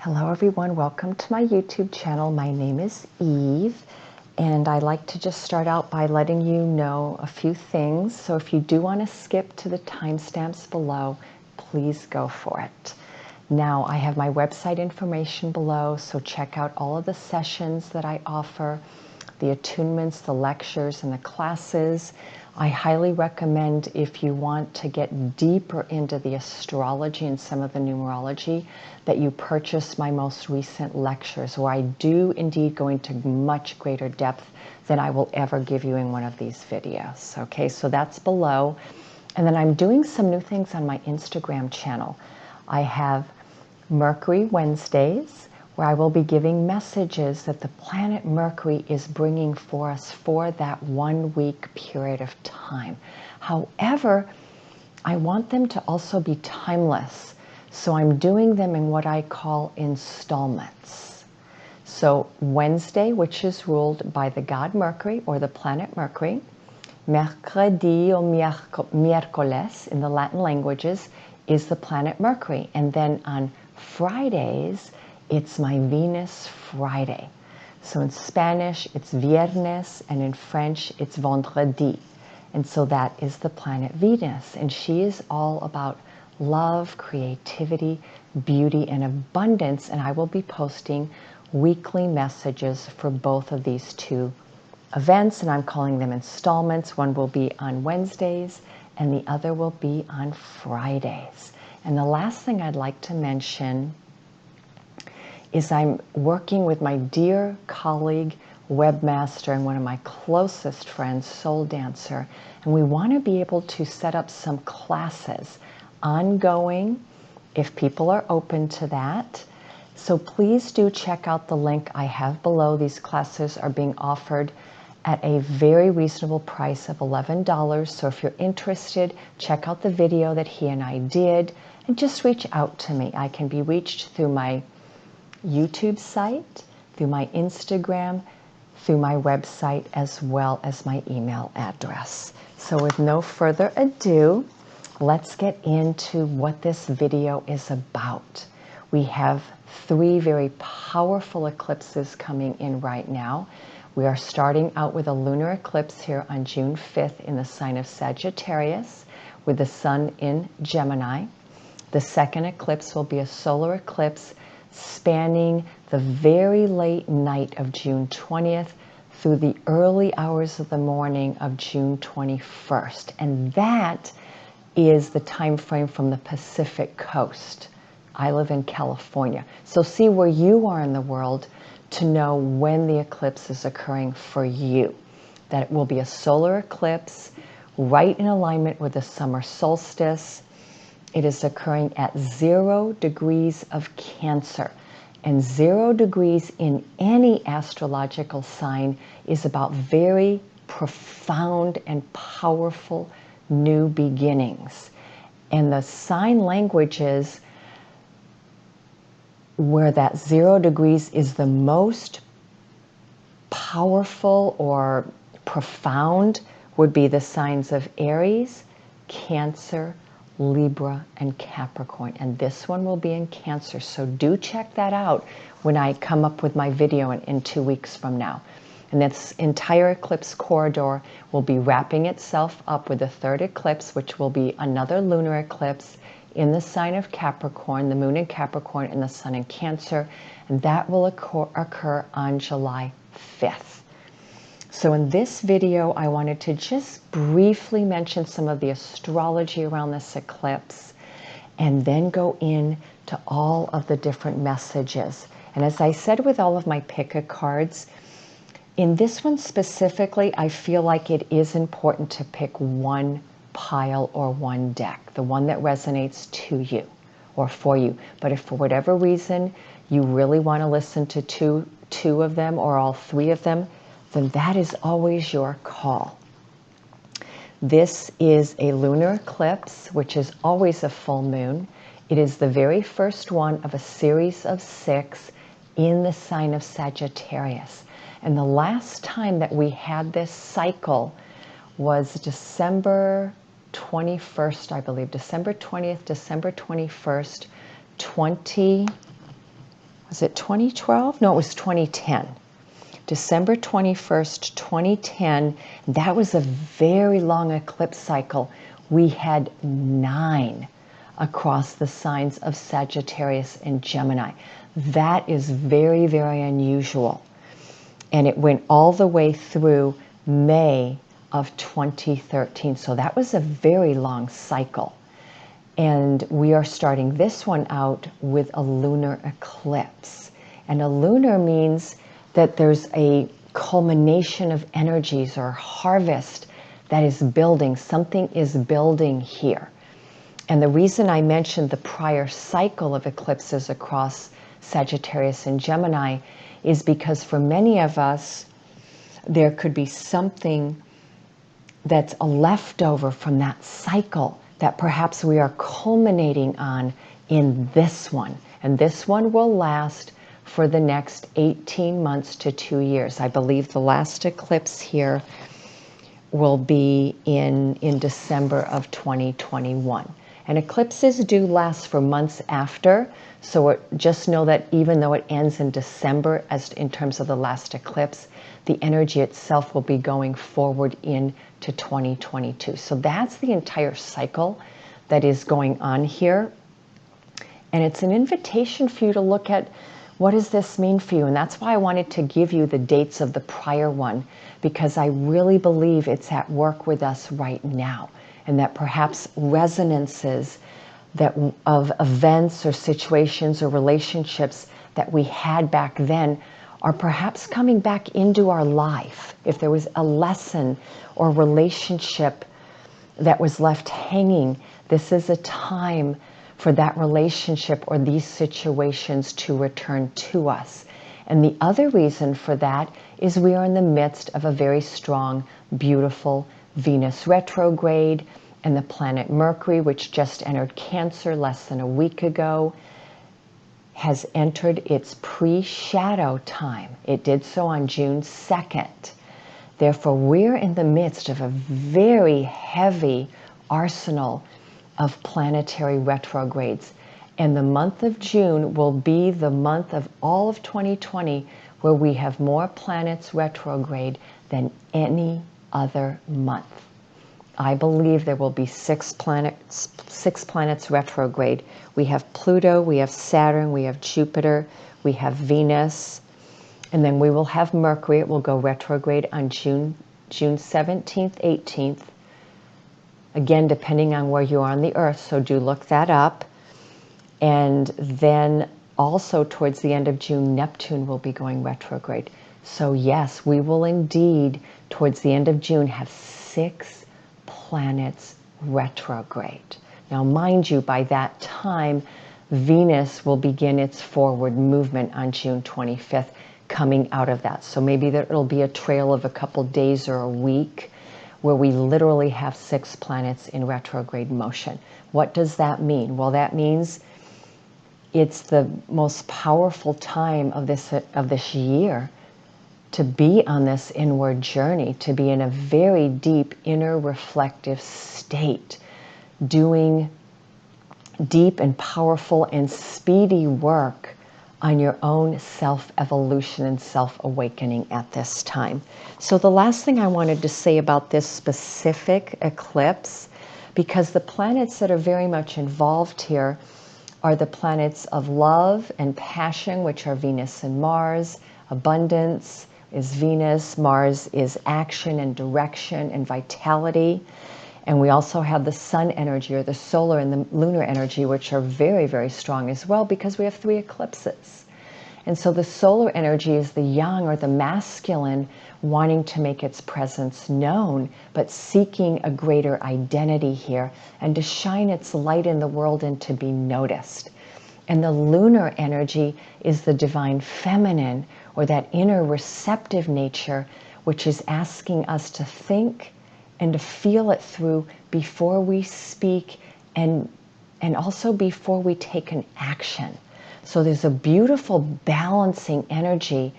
Hello everyone, welcome to my YouTube channel. My name is Eve and I like to just start out by letting you know a few things. So if you do want to skip to the timestamps below, please go for it. Now I have my website information below, so check out all of the sessions that I offer, the attunements, the lectures, and the classes. I highly recommend, if you want to get deeper into the astrology and some of the numerology, that you purchase my most recent lectures, where I do indeed go into much greater depth than I will ever give you in one of these videos. Okay, so that's below. And then I'm doing some new things on my Instagram channel. I have Mercury Wednesdays, where I will be giving messages that the planet Mercury is bringing for us for that 1 week period of time. However, I want them to also be timeless, so I'm doing them in what I call installments. So Wednesday, which is ruled by the god Mercury or the planet Mercury, Mercredi or miércoles in the Latin languages is the planet Mercury, and then on Fridays, it's my Venus Friday. So in Spanish, it's Viernes, and in French, it's Vendredi. And so that is the planet Venus. And she is all about love, creativity, beauty, and abundance. And I will be posting weekly messages for both of these two events. And I'm calling them installments. One will be on Wednesdays, and the other will be on Fridays. And the last thing I'd like to mention is I'm working with my dear colleague, webmaster, and one of my closest friends, Soul Dancer, and we want to be able to set up some classes ongoing if people are open to that. So please do check out the link I have below. These classes are being offered at a very reasonable price of $11. So if you're interested, check out the video that he and I did and just reach out to me. I can be reached through my YouTube site, through my Instagram, through my website, as well as my email address. So with no further ado, let's get into what this video is about. We have 3 very powerful eclipses coming in right now. We are starting out with a lunar eclipse here on June 5th in the sign of Sagittarius, with the sun in Gemini. The second eclipse will be a solar eclipse spanning the very late night of June 20th through the early hours of the morning of June 21st. And that is the time frame from the Pacific coast. I live in California. So see where you are in the world to know when the eclipse is occurring for you. That it will be a solar eclipse right in alignment with the summer solstice. It is occurring at 0 degrees of Cancer. And 0 degrees in any astrological sign is about very profound and powerful new beginnings. And the sign languages where that 0 degrees is the most powerful or profound would be the signs of Aries, Cancer, Libra, and Capricorn. And this one will be in Cancer. So do check that out when I come up with my video in 2 weeks from now. And this entire eclipse corridor will be wrapping itself up with the 3rd eclipse, which will be another lunar eclipse in the sign of Capricorn, the moon in Capricorn and the sun in Cancer. And that will occur on July 5th. So in this video, I wanted to just briefly mention some of the astrology around this eclipse and then go into all of the different messages. And as I said with all of my pick-a cards, in this one specifically, I feel like it is important to pick one pile or one deck, the one that resonates to you or for you. But if for whatever reason you really want to listen to two of them or all 3 of them, then that is always your call. This is a lunar eclipse, which is always a full moon. It is the very first one of a series of 6 in the sign of Sagittarius. And the last time that we had this cycle was December 21st, I believe, December 20th, December 21st, was it 2012? No, it was 2010. December 21st, 2010. That was a very long eclipse cycle. We had 9 across the signs of Sagittarius and Gemini. That is very, very unusual. And it went all the way through May of 2013. So that was a very long cycle. And we are starting this one out with a lunar eclipse. And a lunar means that there's a culmination of energies or harvest that is building. Something is building here. And the reason I mentioned the prior cycle of eclipses across Sagittarius and Gemini is because for many of us, there could be something that's a leftover from that cycle that perhaps we are culminating on in this one. And this one will last for the next 18 months to 2 years. I believe the last eclipse here will be in December of 2021. And eclipses do last for months after, so just know that even though it ends in December as in terms of the last eclipse, the energy itself will be going forward into 2022. So that's the entire cycle that is going on here. And it's an invitation for you to look at, what does this mean for you? And that's why I wanted to give you the dates of the prior one, because I really believe it's at work with us right now. And that perhaps resonances that of events or situations or relationships that we had back then are perhaps coming back into our life. If there was a lesson or relationship that was left hanging, this is a time for that relationship or these situations to return to us. And the other reason for that is we are in the midst of a very strong, beautiful Venus retrograde, and the planet Mercury, which just entered Cancer less than a week ago, has entered its pre-shadow time. It did so on June 2nd. Therefore, we're in the midst of a very heavy arsenal of planetary retrogrades. And the month of June will be the month of all of 2020 where we have more planets retrograde than any other month. I believe there will be 6 planets retrograde. We have Pluto, we have Saturn, we have Jupiter, we have Venus, and then we will have Mercury. It will go retrograde on June 17th, 18th. Again, depending on where you are on the Earth, so do look that up. And then also towards the end of June, Neptune will be going retrograde. So yes, we will indeed, towards the end of June, have 6 planets retrograde. Now, mind you, by that time, Venus will begin its forward movement on June 25th, coming out of that. So maybe it'll be a trail of a couple days or a week where we literally have 6 planets in retrograde motion. What does that mean? Well, that means it's the most powerful time of this year to be on this inward journey, to be in a very deep inner reflective state, doing deep and powerful and speedy work on your own self-evolution and self-awakening at this time. So the last thing I wanted to say about this specific eclipse, because the planets that are very much involved here are the planets of love and passion, which are Venus and Mars. Abundance is Venus. Mars is action and direction and vitality. And we also have the sun energy, or the solar and the lunar energy, which are very, very strong as well, because we have 3 eclipses. And so the solar energy is the yang, or the masculine, wanting to make its presence known, but seeking a greater identity here and to shine its light in the world and to be noticed. And the lunar energy is the divine feminine, or that inner receptive nature, which is asking us to think and to feel it through before we speak, and also before we take an action. So there's a beautiful balancing energy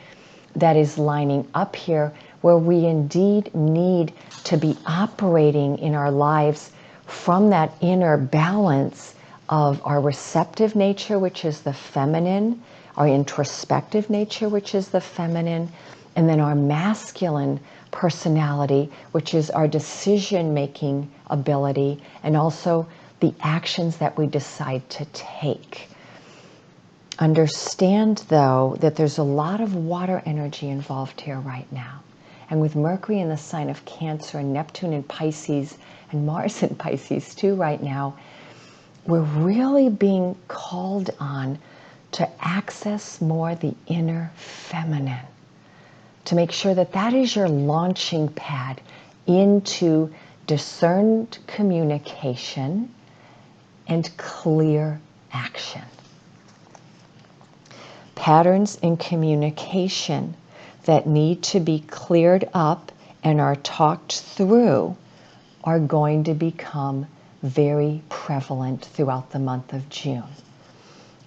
that is lining up here, where we indeed need to be operating in our lives from that inner balance of our receptive nature, which is the feminine, our introspective nature, which is the feminine, and then our masculine personality, which is our decision-making ability, and also the actions that we decide to take. Understand, though, that there's a lot of water energy involved here right now. And with Mercury in the sign of Cancer and Neptune in Pisces and Mars in Pisces too right now, we're really being called on to access more the inner feminine, to make sure that that is your launching pad into discerned communication and clear action. Patterns in communication that need to be cleared up and are talked through are going to become very prevalent throughout the month of June.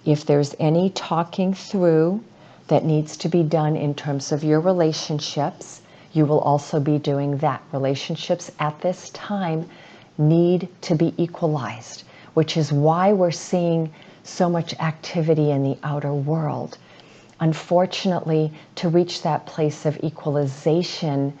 If there's any talking through that needs to be done in terms of your relationships, you will also be doing that. Relationships at this time need to be equalized, which is why we're seeing so much activity in the outer world. Unfortunately, to reach that place of equalization,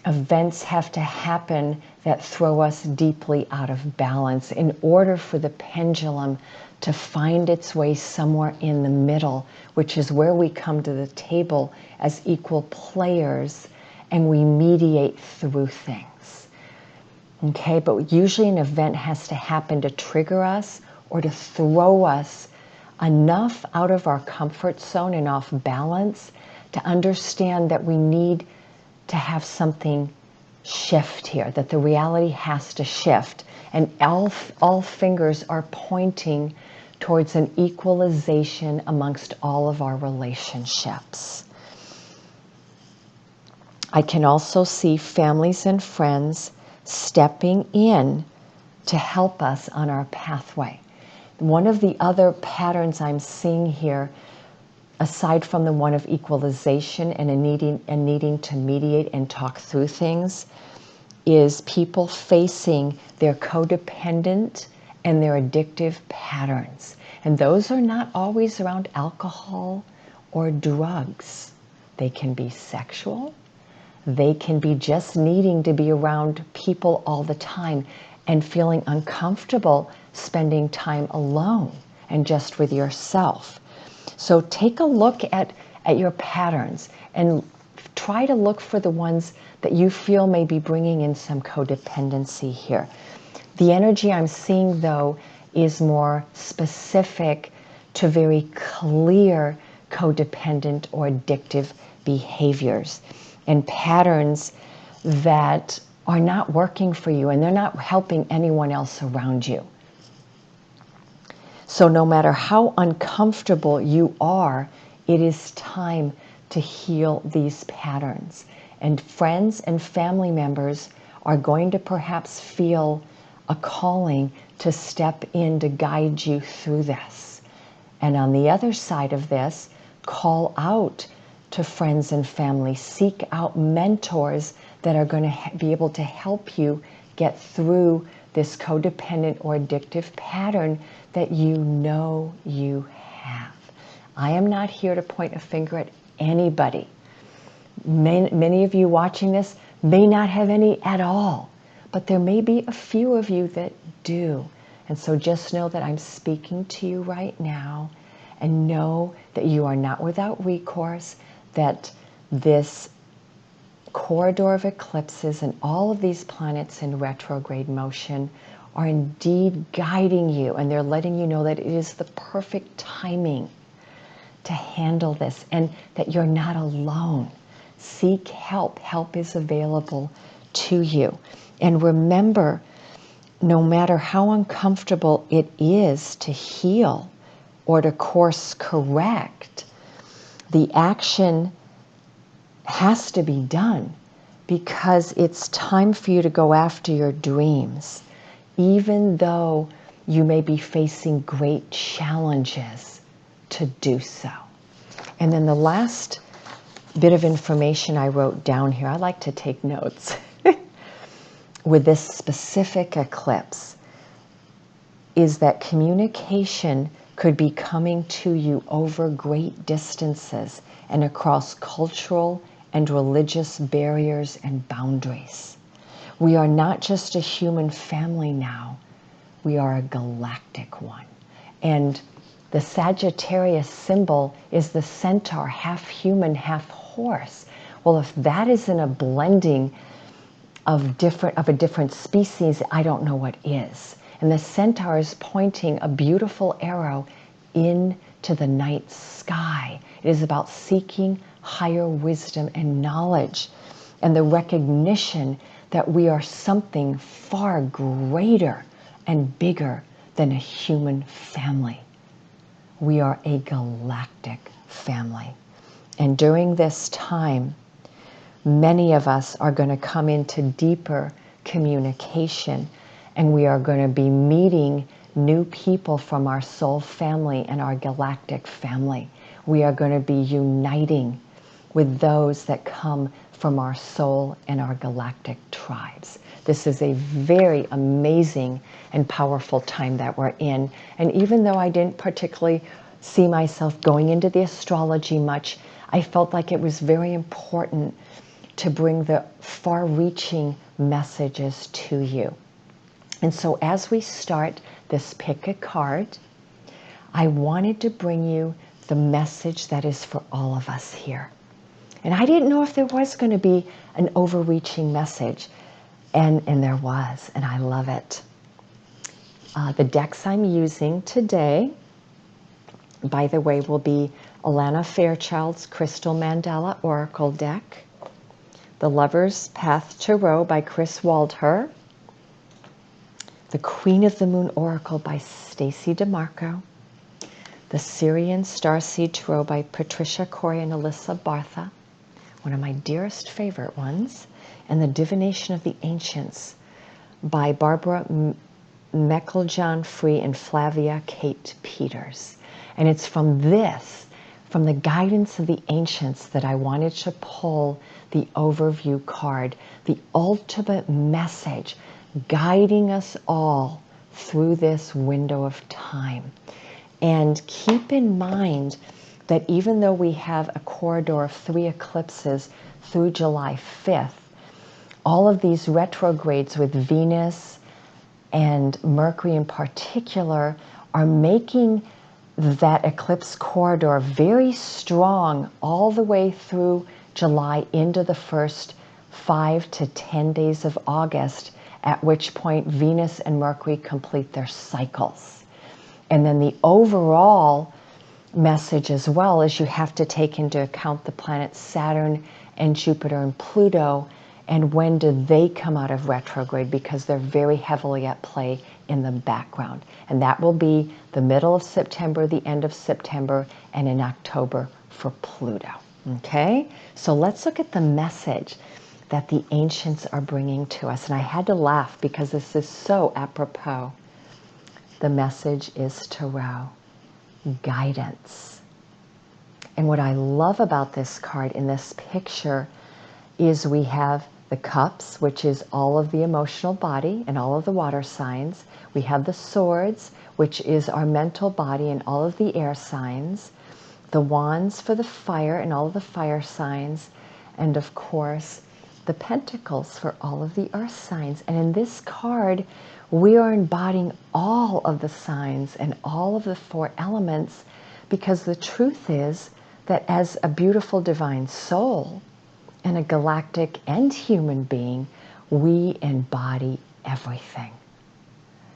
events have to happen that throw us deeply out of balance in order for the pendulum to find its way somewhere in the middle, which is where we come to the table as equal players and we mediate through things. Okay, but usually an event has to happen to trigger us or to throw us enough out of our comfort zone and off balance to understand that we need to have something shift here, that the reality has to shift. And all fingers are pointing towards an equalization amongst all of our relationships. I can also see families and friends stepping in to help us on our pathway. One of the other patterns I'm seeing here, aside from the one of equalization and needing to mediate and talk through things, is people facing their codependent and their addictive patterns. And those are not always around alcohol or drugs. They can be sexual. They can be just needing to be around people all the time and feeling uncomfortable spending time alone and just with yourself. So take a look at your patterns and try to look for the ones that you feel may be bringing in some codependency here. The energy I'm seeing, though, is more specific to very clear codependent or addictive behaviors and patterns that are not working for you and they're not helping anyone else around you. So no matter how uncomfortable you are, it is time to heal these patterns. And friends and family members are going to perhaps feel a calling to step in to guide you through this. And on the other side of this, call out to friends and family. Seek out mentors that are going to be able to help you get through this codependent or addictive pattern that you know you have. I am not here to point a finger at anybody. Many of you watching this may not have any at all, but there may be a few of you that do. And so just know that I'm speaking to you right now, and know that you are not without recourse, that this corridor of eclipses and all of these planets in retrograde motion are indeed guiding you, and they're letting you know that it is the perfect timing to handle this and that you're not alone. Seek help. Help is available to you. And remember, no matter how uncomfortable it is to heal or to course correct, the action has to be done because it's time for you to go after your dreams, even though you may be facing great challenges to do so. And then the last bit of information I wrote down here, I like to take notes, with this specific eclipse, is that communication could be coming to you over great distances and across cultural and religious barriers and boundaries. We are not just a human family now, we are a galactic one. And the Sagittarius symbol is the centaur, half human, half horse. Well, if that isn't a blending of a different species, I don't know what is. And the centaur is pointing a beautiful arrow into the night sky. It is about seeking higher wisdom and knowledge and the recognition that we are something far greater and bigger than a human family. We are a galactic family. And during this time, many of us are going to come into deeper communication, and we are going to be meeting new people from our soul family and our galactic family. We are going to be uniting with those that come from our soul and our galactic tribes. This is a very amazing and powerful time that we're in. And even though I didn't particularly see myself going into the astrology much, I felt like it was very important to bring the far-reaching messages to you. And so as we start this pick a card, I wanted to bring you the message that is for all of us here. And I didn't know if there was going to be an overreaching message. And there was, and I love it. The decks I'm using today, by the way, will be Alana Fairchild's Crystal Mandala Oracle deck, The Lover's Path Tarot by Chris Waldher, The Queen of the Moon Oracle by Stacey DeMarco, The Syrian Starseed Tarot by Patricia Corey and Alyssa Bartha, one of my dearest favorite ones, and The Divination of the Ancients by Barbara Mecklejohn-Free and Flavia Kate Peters. And it's from the guidance of the ancients, that I wanted to pull the overview card, the ultimate message guiding us all through this window of time. And keep in mind that even though we have a corridor of 3 eclipses through July 5th, all of these retrogrades with Venus and Mercury in particular are making that eclipse corridor very strong all the way through July into the first 5 to 10 days of August, at which point Venus and Mercury complete their cycles. And then the overall message as well is you have to take into account the planets Saturn and Jupiter and Pluto, and when do they come out of retrograde, because they're very heavily at play in the background. And that will be the middle of September, the end of September, and in October for Pluto. Okay? So let's look at the message that the ancients are bringing to us. And I had to laugh because this is so apropos. The message is Tarot, guidance. And what I love about this card in this picture is we have the cups, which is all of the emotional body and all of the water signs. We have the swords, which is our mental body and all of the air signs. The wands for the fire and all of the fire signs. And of course, the pentacles for all of the earth signs. And in this card, we are embodying all of the signs and all of the 4 elements, because the truth is that as a beautiful divine soul and a galactic and human being, we embody everything.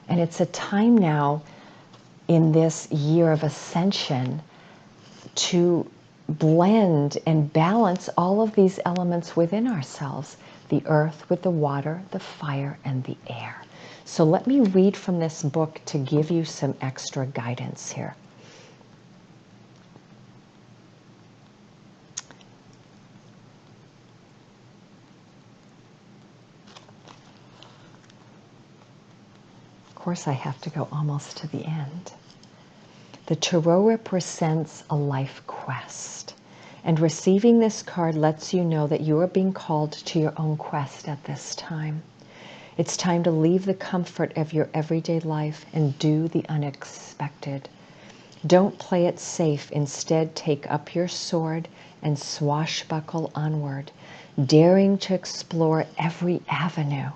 And it's a time now in this year of ascension to blend and balance all of these elements within ourselves, the earth with the water, the fire, and the air. So let me read from this book to give you some extra guidance here. Of course, I have to go almost to the end. The Tarot represents a life quest, and receiving this card lets you know that you are being called to your own quest at this time. It's time to leave the comfort of your everyday life and do the unexpected. Don't play it safe. Instead, take up your sword and swashbuckle onward, daring to explore every avenue.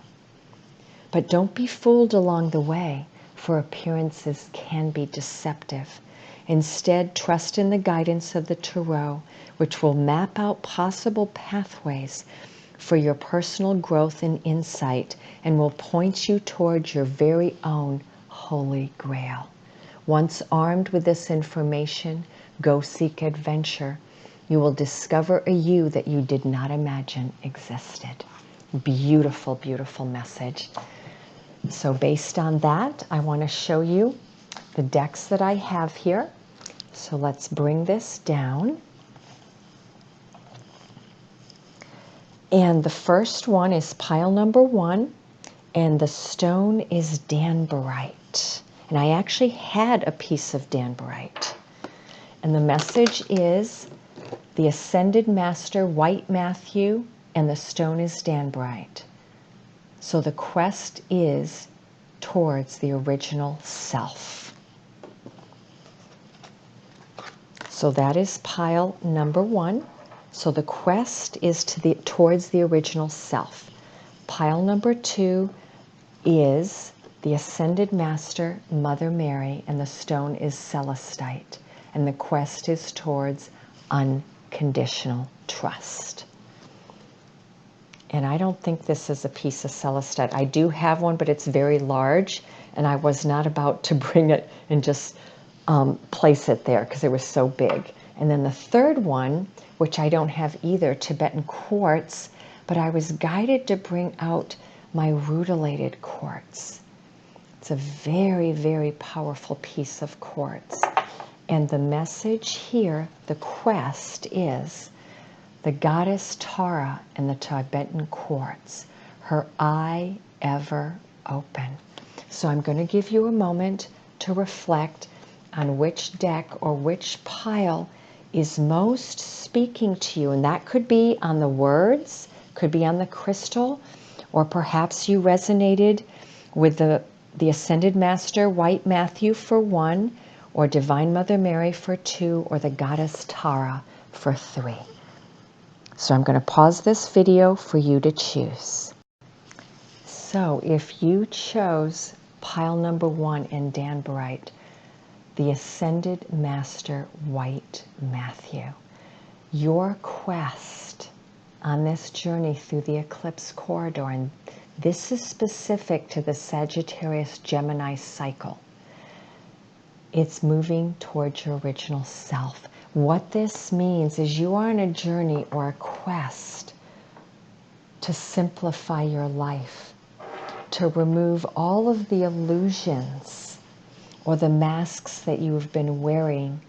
But don't be fooled along the way, for appearances can be deceptive. Instead, trust in the guidance of the tarot, which will map out possible pathways for your personal growth and insight, and will point you towards your very own Holy Grail. Once armed with this information, go seek adventure. You will discover a you that you did not imagine existed. Beautiful, beautiful message. So based on that, I want to show you the decks that I have here. So let's bring this down. And the first one is pile number 1, and the stone is Danburite. And I actually had a piece of Danburite. And the message is the Ascended Master, White Matthew, and the stone is Danburite. So the quest is towards the original self. So that is pile number 1. So the quest is towards the original self. Pile number 2 is the Ascended Master, Mother Mary, and the stone is Celestite. And the quest is towards unconditional trust. And I don't think this is a piece of Celestite. I do have one, but it's very large, and I was not about to bring it and just place it there because it was so big. And then the third one, which I don't have either, Tibetan quartz, but I was guided to bring out my rutilated quartz. It's a very, very powerful piece of quartz. And the message here, the quest, is the goddess Tara and the Tibetan quartz, her eye ever open. So I'm going to give you a moment to reflect on which deck or which pile is most speaking to you. And that could be on the words, could be on the crystal, or perhaps you resonated with the Ascended Master, White Matthew, for 1, or Divine Mother Mary for 2, or the Goddess Tara for 3. So I'm going to pause this video for you to choose. So if you chose pile number 1 in Danburite, the Ascended Master, White Matthew, your quest on this journey through the Eclipse Corridor, and this is specific to the Sagittarius Gemini cycle, it's moving towards your original self. What this means is you are on a journey or a quest to simplify your life, to remove all of the illusions or the masks that you have been wearing,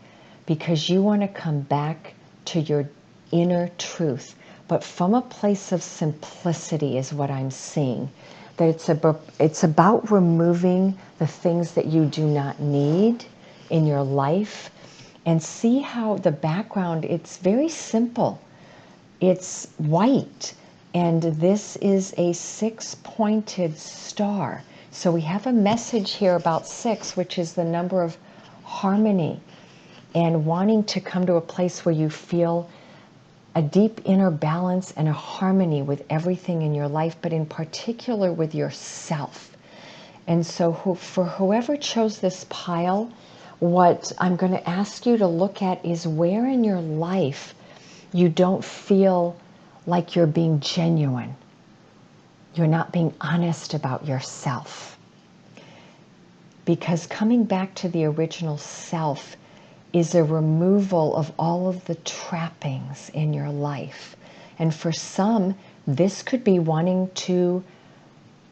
because you want to come back to your inner truth, but from a place of simplicity is what I'm seeing. That it's about removing the things that you do not need in your life. And see how the background, it's very simple. It's white, and this is a 6-pointed star. So we have a message here about 6, which is the number of harmony, and wanting to come to a place where you feel a deep inner balance and a harmony with everything in your life, but in particular with yourself. And so for whoever chose this pile, what I'm going to ask you to look at is where in your life you don't feel like you're being genuine. You're not being honest about yourself. Because coming back to the original self is a removal of all of the trappings in your life. And for some, this could be wanting to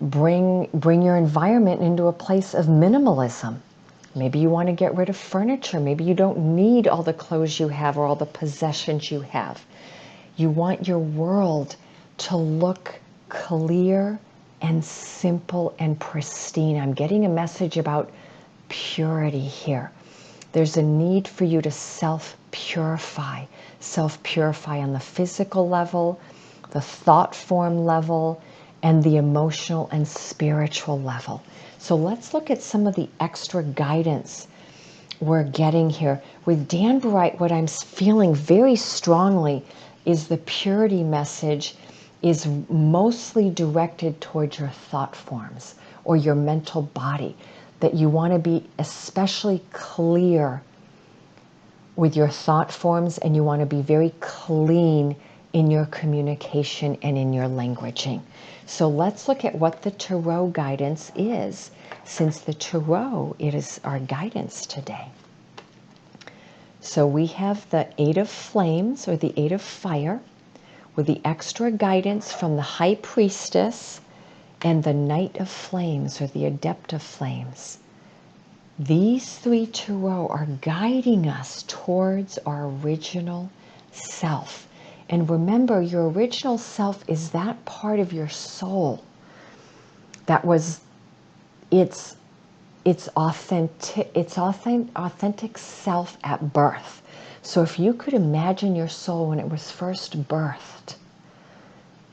bring your environment into a place of minimalism. Maybe you want to get rid of furniture. Maybe you don't need all the clothes you have or all the possessions you have. You want your world to look clear and simple and pristine. I'm getting a message about purity here. There's a need for you to self-purify on the physical level, the thought form level, and the emotional and spiritual level. So let's look at some of the extra guidance we're getting here. With Danburite, what I'm feeling very strongly is the purity message is mostly directed towards your thought forms or your mental body, that you want to be especially clear with your thought forms, and you want to be very clean in your communication and in your languaging. So let's look at what the Tarot guidance is, since the Tarot, it is our guidance today. So we have the Eight of Flames, or the Eight of Fire, with the extra guidance from the High Priestess and the Knight of Flames, or the Adept of Flames. These three tarot are guiding us towards our original self. And remember, your original self is that part of your soul that was its authentic self at birth. So if you could imagine your soul when it was first birthed,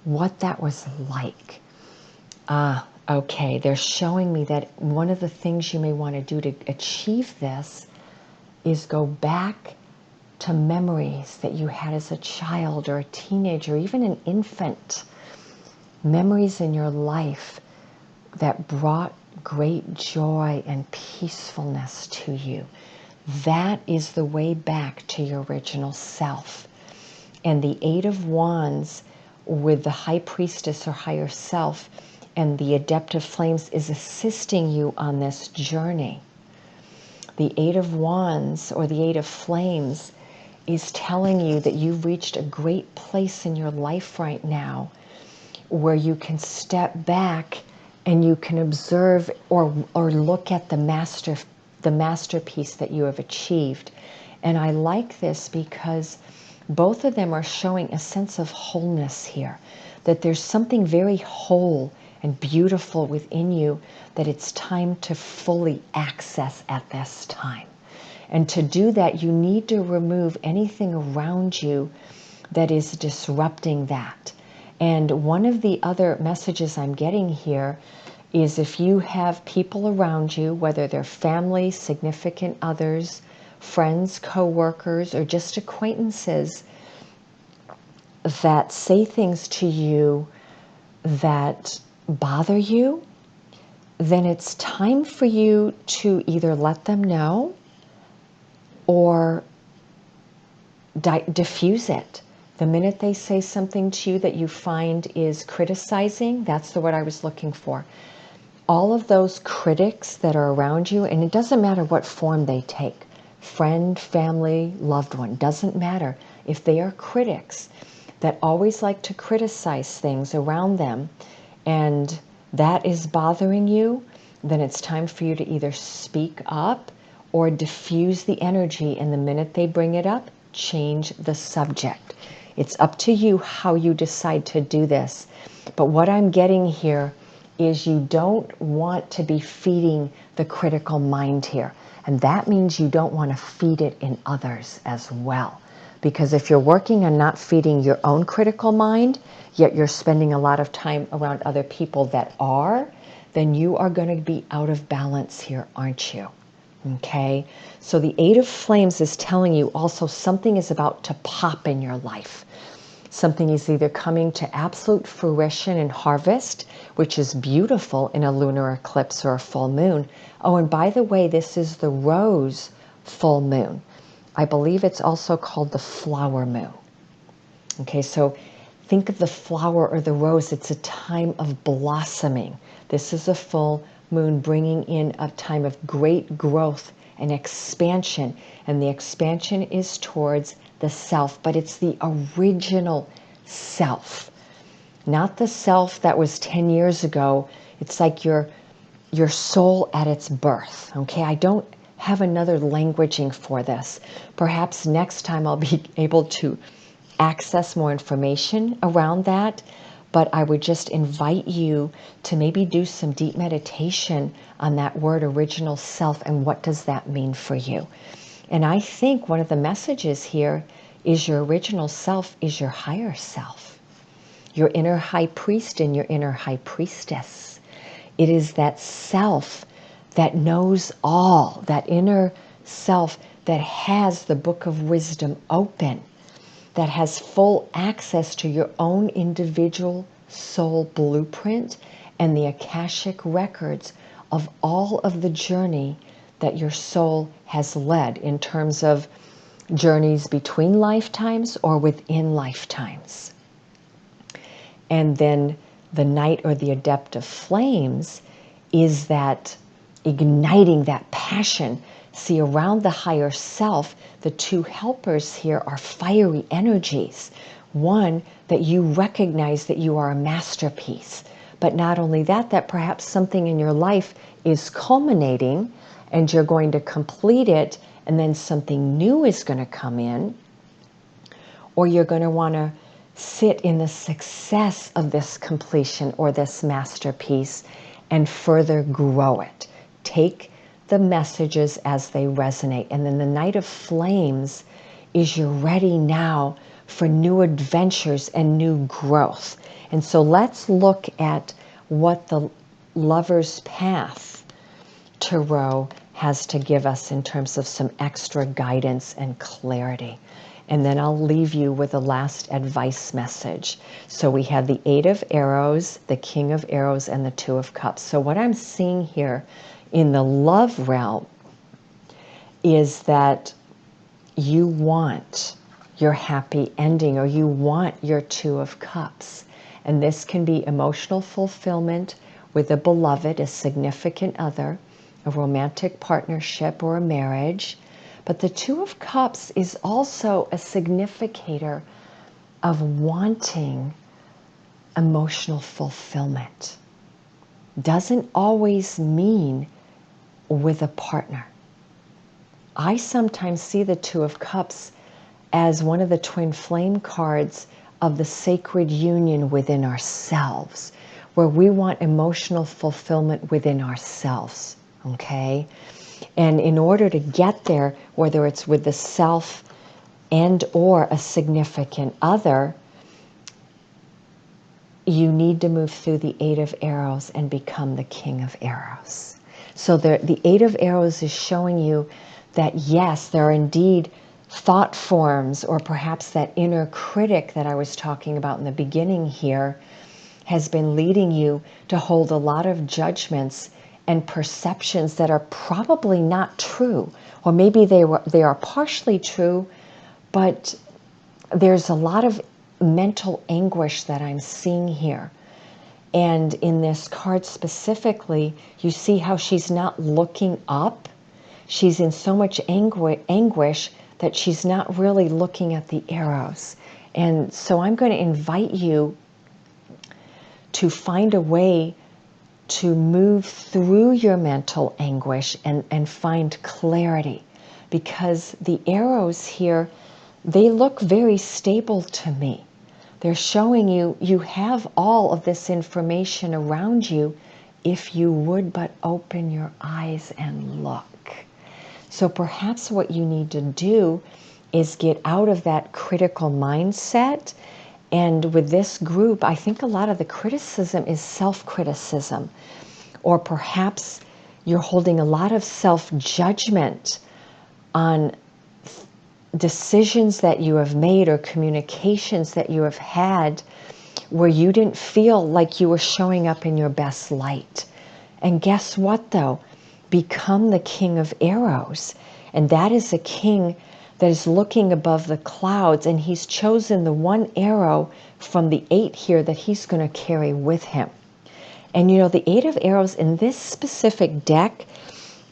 what that was like. Okay, they're showing me that one of the things you may want to do to achieve this is go back to memories that you had as a child or a teenager, even an infant. Memories in your life that brought great joy and peacefulness to you. That is the way back to your original self. And the Eight of Wands with the High Priestess or higher self and the Adept of Flames is assisting you on this journey. The Eight of Wands or the Eight of Flames is telling you that you've reached a great place in your life right now where you can step back and you can observe or look at the masterpiece that you have achieved. And I like this because both of them are showing a sense of wholeness here, that there's something very whole and beautiful within you that it's time to fully access at this time. And to do that, you need to remove anything around you that is disrupting that. And one of the other messages I'm getting here is if you have people around you, whether they're family, significant others, friends, co-workers, or just acquaintances that say things to you that bother you, then it's time for you to either let them know or diffuse it. The minute they say something to you that you find is criticizing, that's the word I was looking for. All of those critics that are around you, and it doesn't matter what form they take, friend, family, loved one, doesn't matter. If they are critics that always like to criticize things around them, and that is bothering you, then it's time for you to either speak up or diffuse the energy, and the minute they bring it up, change the subject. It's up to you how you decide to do this. But what I'm getting here is you don't want to be feeding the critical mind here. And that means you don't want to feed it in others as well. Because if you're working on not feeding your own critical mind, yet you're spending a lot of time around other people that are, then you are going to be out of balance here, aren't you? Okay, so the Eight of Flames is telling you also something is about to pop in your life. Something is either coming to absolute fruition and harvest, which is beautiful in a lunar eclipse or a full moon. Oh, and by the way, this is the rose full moon. I believe it's also called the flower moon. Okay, so think of the flower or the rose. It's a time of blossoming. This is a full moon bringing in a time of great growth and expansion. And the expansion is towards the self, but it's the original self. Not the self that was 10 years ago. It's like your soul at its birth. Okay, I don't have another languaging for this. Perhaps next time I'll be able to access more information around that. But I would just invite you to maybe do some deep meditation on that word original self and what does that mean for you. And I think one of the messages here is your original self is your higher self, your inner high priest and your inner high priestess. It is that self that knows all, that inner self that has the book of wisdom open, that has full access to your own individual soul blueprint and the Akashic records of all of the journey that your soul has led in terms of journeys between lifetimes or within lifetimes. And then the Knight or the Adept of Flames is that igniting that passion. See, around the higher self, the two helpers here are fiery energies. One, that you recognize that you are a masterpiece. But not only that, that perhaps something in your life is culminating and you're going to complete it, and then something new is going to come in. Or you're going to want to sit in the success of this completion or this masterpiece and further grow it. Take the messages as they resonate. And then the Knight of Flames is you're ready now for new adventures and new growth. And so let's look at what the Lover's Path Tarot has to give us in terms of some extra guidance and clarity. And then I'll leave you with a last advice message. So we have the Eight of Arrows, the King of Arrows, and the Two of Cups. So what I'm seeing here in the love realm is that you want your happy ending, or you want your Two of Cups. And this can be emotional fulfillment with a beloved, a significant other, a romantic partnership, or a marriage. But the Two of Cups is also a significator of wanting emotional fulfillment. Doesn't always mean with a partner. I sometimes see the Two of Cups as one of the twin flame cards of the sacred union within ourselves, where we want emotional fulfillment within ourselves, okay? And in order to get there, whether it's with the self and or a significant other, you need to move through the Eight of Arrows and become the King of Arrows. So the Eight of Arrows is showing you that yes, there are indeed thought forms, or perhaps that inner critic that I was talking about in the beginning here has been leading you to hold a lot of judgments and perceptions that are probably not true, or maybe they are partially true, but there's a lot of mental anguish that I'm seeing here. And in this card specifically, you see how she's not looking up. She's in so much anguish that she's not really looking at the arrows. And so I'm going to invite you to find a way to move through your mental anguish and find clarity. Because the arrows here, they look very stable to me. They're showing you, you have all of this information around you if you would but open your eyes and look. So perhaps what you need to do is get out of that critical mindset. And with this group, I think a lot of the criticism is self-criticism. Or perhaps you're holding a lot of self-judgment on decisions that you have made or communications that you have had where you didn't feel like you were showing up in your best light. And guess what though? Become the King of Arrows. And that is a king that is looking above the clouds, and he's chosen the one arrow from the 8 here that he's going to carry with him. And you know, the 8 of Arrows in this specific deck,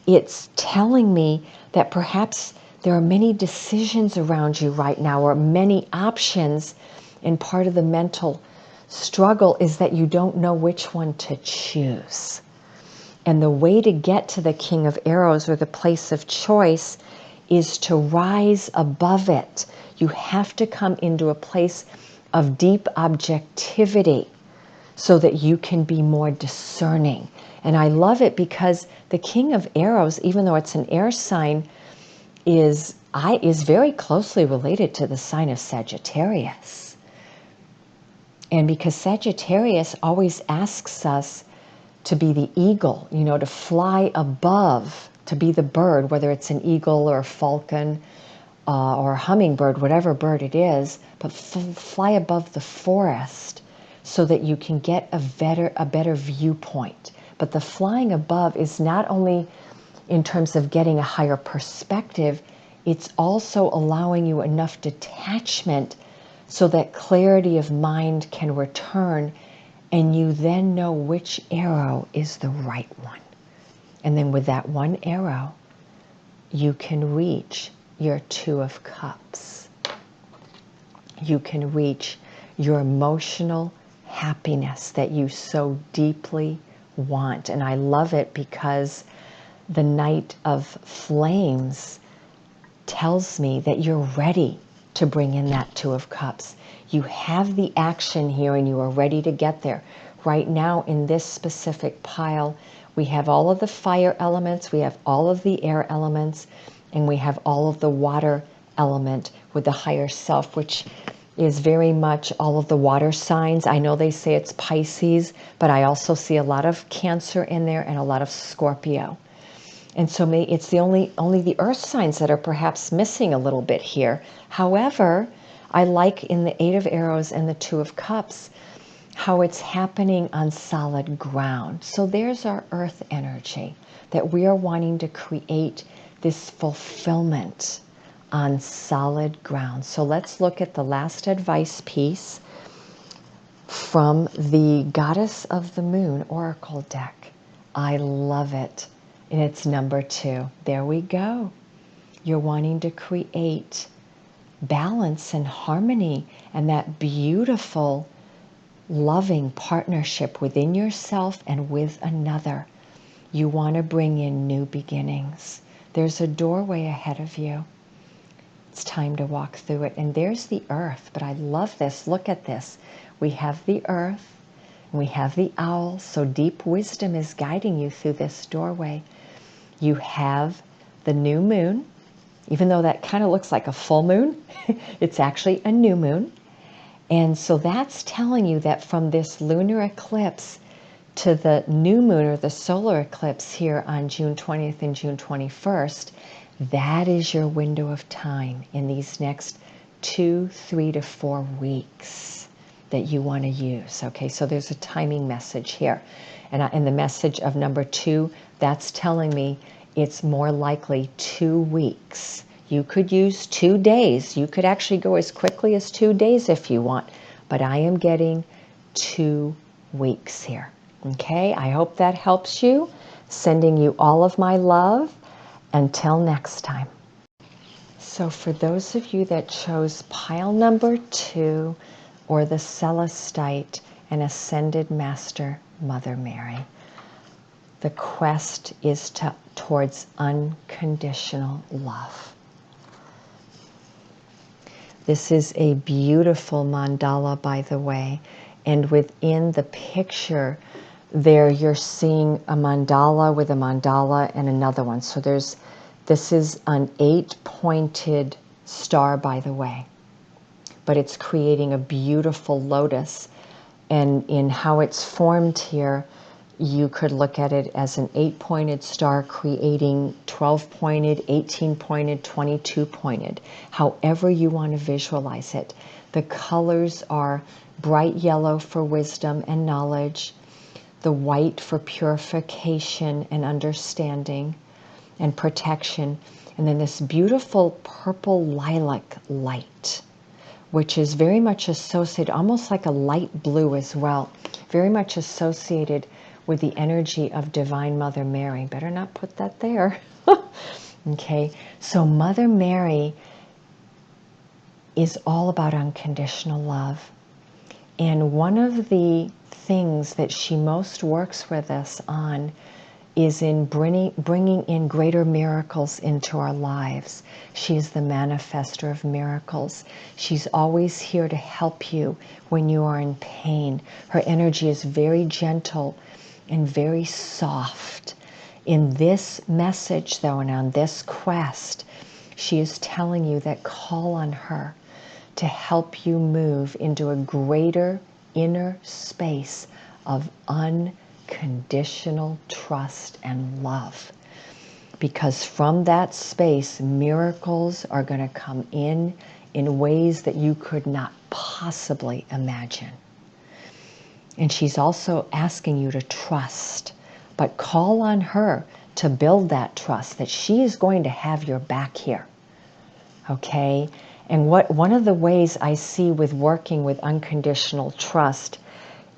it's telling me that perhaps there are many decisions around you right now, or many options, and part of the mental struggle is that you don't know which one to choose. And the way to get to the King of Arrows, or the place of choice, is to rise above it. You have to come into a place of deep objectivity so that you can be more discerning. And I love it because the King of Arrows, even though it's an air sign, is very closely related to the sign of Sagittarius. And because Sagittarius always asks us to be the eagle, you know, to fly above to be the bird, whether it's an eagle or a falcon or a hummingbird, whatever bird it is, but fly above the forest so that you can get a better viewpoint. But the flying above is not only in terms of getting a higher perspective, it's also allowing you enough detachment so that clarity of mind can return, and you then know which arrow is the right one. And then with that one arrow, you can reach your Two of Cups. You can reach your emotional happiness that you so deeply want. And I love it because the Knight of Flames tells me that you're ready to bring in that Two of Cups. You have the action here and you are ready to get there. Right now in this specific pile, we have all of the fire elements, we have all of the air elements, and we have all of the water element with the higher self, which is very much all of the water signs. I know they say it's Pisces, but I also see a lot of Cancer in there and a lot of Scorpio. And so it's the only the earth signs that are perhaps missing a little bit here. However, I like in the Eight of Arrows and the Two of Cups how it's happening on solid ground. So there's our earth energy, that we are wanting to create this fulfillment on solid ground. So let's look at the last advice piece from the Goddess of the Moon Oracle deck. I love it. And it's number 2. There we go. You're wanting to create balance and harmony and that beautiful, loving partnership within yourself and with another. You want to bring in new beginnings. There's a doorway ahead of you. It's time to walk through it. And there's the earth. But I love this. Look at this. We have the earth. We have the owl. So deep wisdom is guiding you through this doorway. You have the new moon. Even though that kind of looks like a full moon, it's actually a new moon. And so that's telling you that from this lunar eclipse to the new moon or the solar eclipse here on June 20th and June 21st, that is your window of time in these next 2, 3 to 4 weeks that you want to use. Okay, so there's a timing message here. And the message of number 2, that's telling me it's more likely 2 weeks. You could use 2 days. You could actually go as quickly as 2 days if you want. But I am getting 2 weeks here. Okay, I hope that helps you. Sending you all of my love. Until next time. So for those of you that chose pile number 2 or the Celestite and Ascended Master Mother Mary, the quest is towards unconditional love. This is a beautiful mandala, by the way, and within the picture there you're seeing a mandala with a mandala and another one. So this is an 8-pointed star, by the way, but it's creating a beautiful lotus. And in how it's formed here, you could look at it as an 8-pointed star creating 12-pointed, 18-pointed, 22-pointed, however you want to visualize it. The colors are bright yellow for wisdom and knowledge, the white for purification and understanding and protection, and then this beautiful purple lilac light, which is very much associated, almost like a light blue as well, very much associated with the energy of Divine Mother Mary. Better not put that there. Okay, so Mother Mary is all about unconditional love. And one of the things that she most works with us on is in bringing in greater miracles into our lives. She's the manifester of miracles. She's always here to help you when you are in pain. Her energy is very gentle and very soft. In this message, though, and on this quest, she is telling you that call on her to help you move into a greater inner space of unconditional trust and love. because from that space, miracles are going to come in ways that you could not possibly imagine. And she's also asking you to trust, but call on her to build that trust that she is going to have your back here. Okay? And one of the ways I see with working with unconditional trust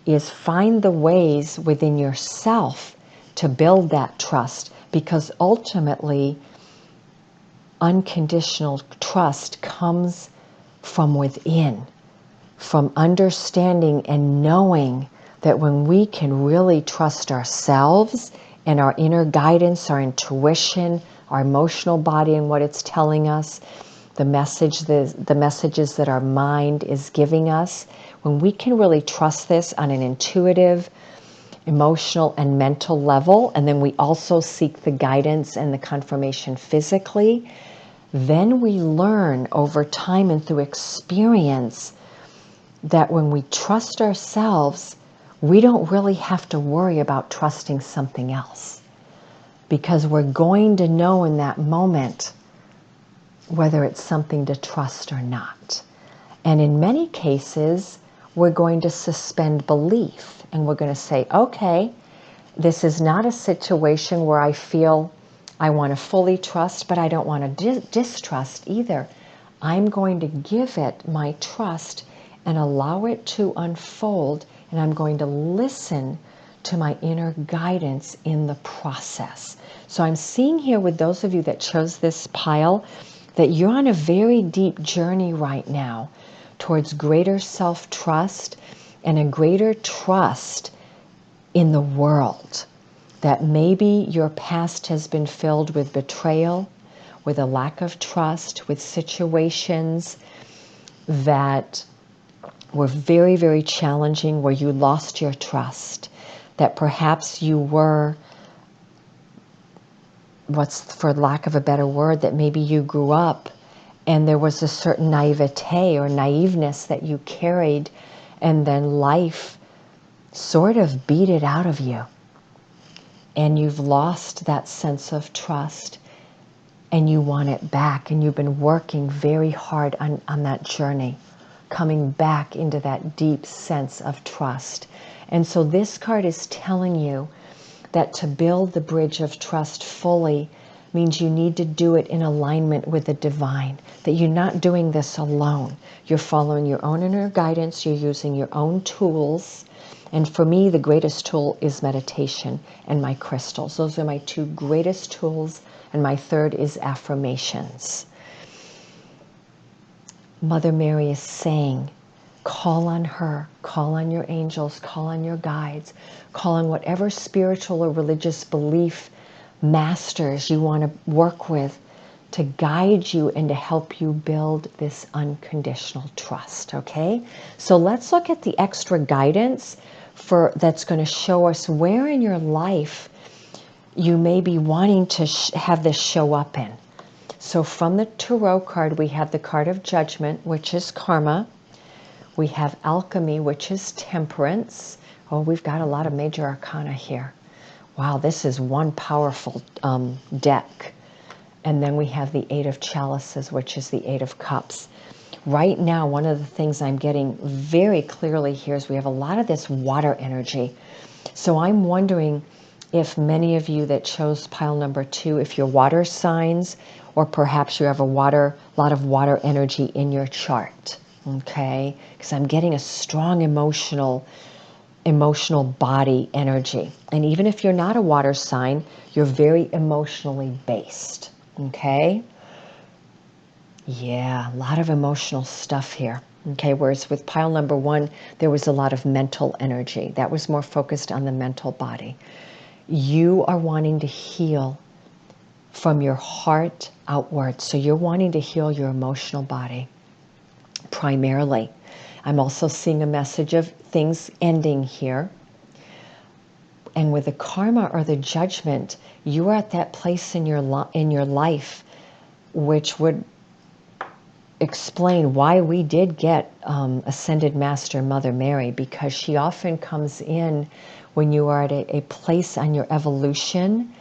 is find the ways within yourself to build that trust, because ultimately unconditional trust comes from within, from understanding and knowing that when we can really trust ourselves and our inner guidance, our intuition, our emotional body and what it's telling us, the messages that our mind is giving us, when we can really trust this on an intuitive, emotional, and mental level, and then we also seek the guidance and the confirmation physically, then we learn over time and through experience that when we trust ourselves, we don't really have to worry about trusting something else, because we're going to know in that moment whether it's something to trust or not. And in many cases, we're going to suspend belief and we're going to say, okay, this is not a situation where I feel I want to fully trust, but I don't want to distrust either. I'm going to give it my trust and allow it to unfold, and I'm going to listen to my inner guidance in the process. So I'm seeing here with those of you that chose this pile that you're on a very deep journey right now towards greater self-trust and a greater trust in the world. That maybe your past has been filled with betrayal, with a lack of trust, with situations that were very, very challenging, where you lost your trust, that perhaps you were, for lack of a better word, that maybe you grew up and there was a certain naivete or naiveness that you carried, and then life sort of beat it out of you. And you've lost that sense of trust and you want it back, and you've been working very hard on that journey, coming back into that deep sense of trust. And so this card is telling you that to build the bridge of trust fully means you need to do it in alignment with the divine, that you're not doing this alone. You're following your own inner guidance, you're using your own tools. And for me, the greatest tool is meditation and my crystals. Those are my two greatest tools, and my third is affirmations. Mother Mary is saying, call on her, call on your angels, call on your guides, call on whatever spiritual or religious belief masters you want to work with to guide you and to help you build this unconditional trust, okay? So let's look at the extra guidance that's going to show us where in your life you may be wanting to have this show up in. So from the Tarot card, we have the card of Judgment, which is karma. We have Alchemy, which is Temperance. Oh, we've got a lot of major arcana here. Wow, this is one powerful deck. And then we have the Eight of Chalices, which is the Eight of Cups. Right now, one of the things I'm getting very clearly here is we have a lot of this water energy. So I'm wondering if many of you that chose pile number 2, if you're water signs, or perhaps you have a lot of water energy in your chart, okay? Because I'm getting a strong emotional body energy. And even if you're not a water sign, you're very emotionally based, okay? Yeah, a lot of emotional stuff here. Okay, whereas with pile number 1, there was a lot of mental energy. That was more focused on the mental body. You are wanting to heal from your heart outward. So you're wanting to heal your emotional body primarily. I'm also seeing a message of things ending here. And with the karma or the judgment, you are at that place in your life which would explain why we did get Ascended Master Mother Mary, because she often comes in when you are at a place on your evolution